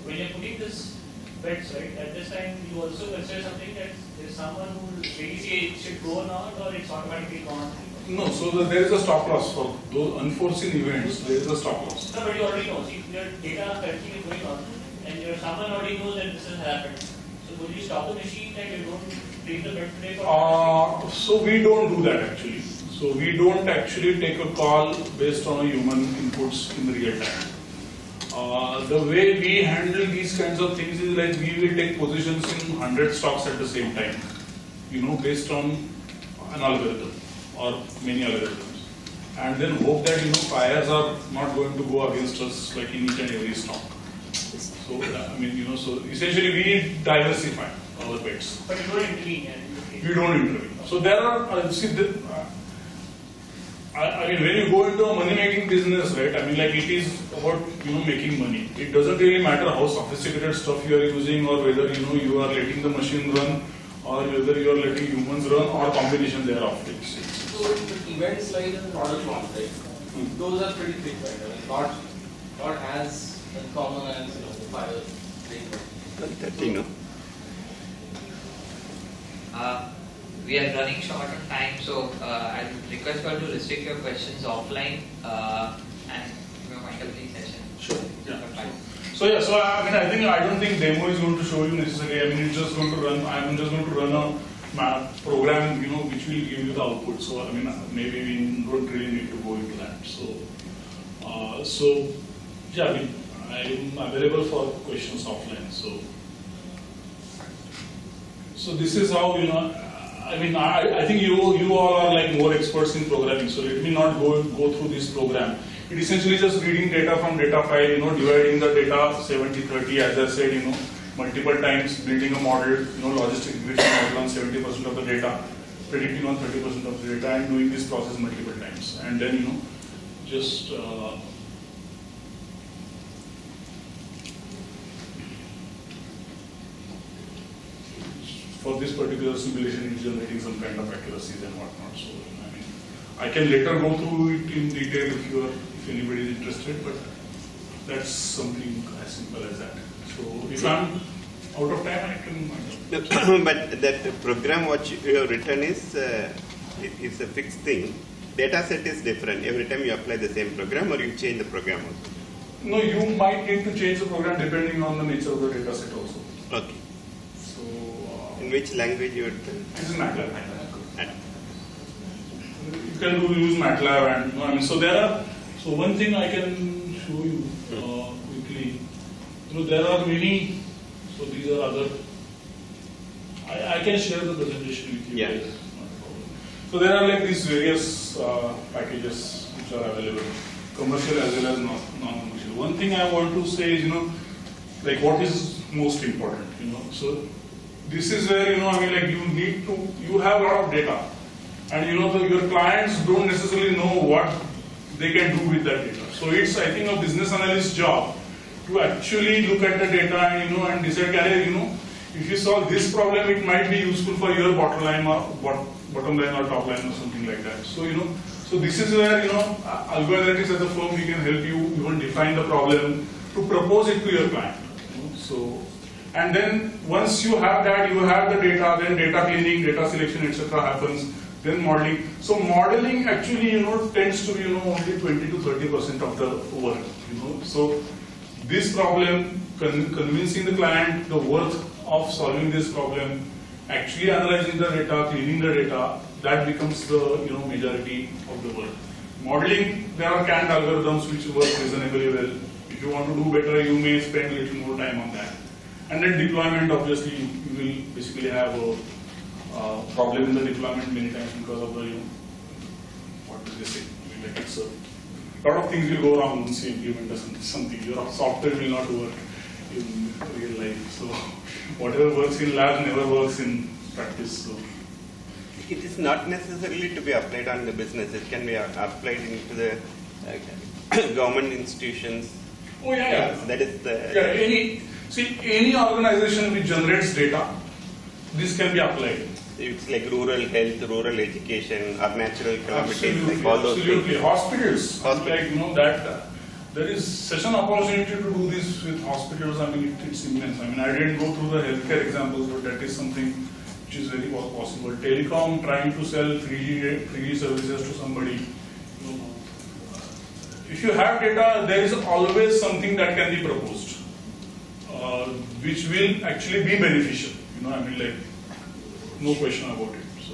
when you're putting this bets, right, at this time you also consider something that there's someone who will really say it should go on or it's automatically gone. No, so there is a stop loss for those unforeseen events. There is a stop loss. No, but you already know. See, your data currently is going on, and someone already knows that this has happened. So would you stop the machine that you don't take the bet today for? So we don't do that actually. So we don't actually take a call based on a human inputs in real time. The way we handle these kinds of things is like we will take positions in 100 stocks at the same time, based on an algorithm or many algorithms, and then hope that fires are not going to go against us like in each and every stock. So so essentially we diversify our bets. But you don't intervene. We don't intervene. So there are when you go into a money-making business, right? it is about making money. It doesn't really matter how sophisticated stuff you are using, or whether you are letting the machine run, or whether you are letting humans run, or combination thereof. So events like the product launch, right? Those are pretty big, right? Not as common as the fire. We are running short on time, so I'll request you all to restrict your questions offline and wind up the session. Sure. Yeah. So yeah, so I don't think demo is going to show you necessarily. I mean, it's just going to run. I'm just going to run a program, which will give you the output. So I mean, maybe we don't really need to go into that. So yeah, I'm available for questions offline. So this is how I think you all are like more experts in programming. So let me not go through this program. It essentially just reading data from data file, dividing the data 70-30, as I said, multiple times, building a model, logistic regression model on 70% of the data, predicting on 30% of the data, and doing this process multiple times. And then, just for this particular simulation, it's generating some kind of accuracies and whatnot. So, I can later go through it in detail if anybody is interested, but that's something as simple as that. So, if I'm out of time, I can. But that program what you have written is a fixed thing. Data set is different. Every time you apply the same program, or you change the program also? No, you might need to change the program depending on the nature of the data set also. Okay. So, in which language you written? This is MATLAB. You can use MATLAB, and so there are. So one thing I can show you quickly. There are many. So these are other. I can share the presentation with you. Yeah. Guys. So there are like these various packages which are available, commercial as well as non-commercial. One thing I want to say is, like what is most important, So this is where, you have a lot of data, and your clients don't necessarily know what they can do with that data. So it's, I think, a business analyst's job to actually look at the data and, and decide, if you solve this problem, it might be useful for your bottom line or top line or something like that. So, so this is where, AlgoAnalytics as a firm, we can help you even define the problem to propose it to your client. So, and then once you have that, you have the data, then data cleaning, data selection, etc. happens, then modeling. So modeling actually, tends to be, only 20 to 30% of the work, So this problem, convincing the client the worth of solving this problem, actually analyzing the data, cleaning the data, that becomes the majority of the work. Modeling, there are canned algorithms which work reasonably well. If you want to do better, you may spend a little more time on that. And then deployment, obviously, you will basically have a problem in the deployment many times because of the, what do they say? It's a lot of things will go wrong once you implement something. Your software will not work in real life. So whatever works in lab never works in practice. So it is not necessarily to be applied on the business. It can be applied into the government institutions. Oh yeah. That is the any organization which generates data, this can be applied. It's like rural health, rural education, or natural calamities, absolutely, like all those absolutely. things. Hospitals, like that. There is such an opportunity to do this with hospitals. I mean, it's immense. I mean, I didn't go through the healthcare examples, but that is something which is very possible. Telecom, trying to sell 3G services to somebody. If you have data, there is always something that can be proposed, which will actually be beneficial. I mean, like, no question about it. So,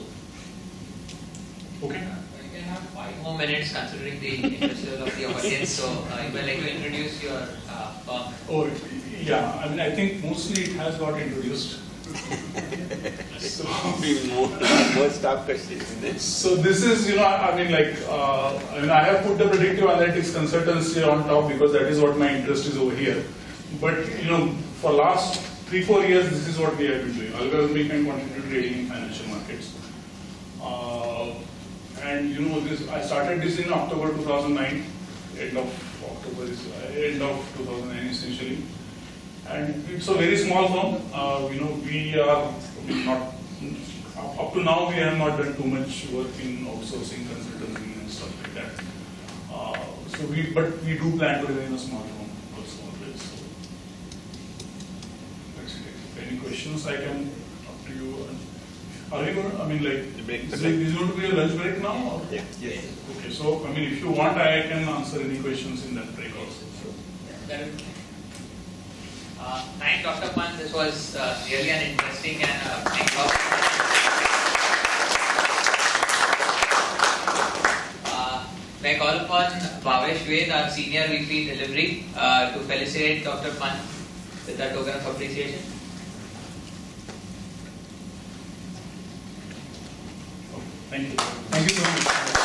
okay. You can have 5 more minutes considering the interest of the audience. So, you would like to introduce your firm. Oh, yeah. I mean, I think mostly it has got introduced. So, more staff questions. So this is, I mean, like, I have put the predictive analytics consultancy on top because that is what my interest is over here. But, for last 3-4 years, this is what we have been doing, algorithmic and quantitative trading in financial markets. And I started this in October 2009, end of 2009 essentially. And it's a very small firm. We are not, up to now we have not done too much work in outsourcing, consulting and stuff like that. But we do plan to remain a small firm also always. So that's it. Any questions I can up to you. Are we going to, I mean, like, is going to be a lunch break now? Or? Yeah. Yes. Okay, so, I mean, if you want, I can answer any questions in that break also. So. Thank Dr. Pant. This was really an interesting and talk. May I call upon Bhavesh Ved, our Senior VP Delivery, to felicitate Dr. Pant with a token of appreciation. Thank you. Thank you so much.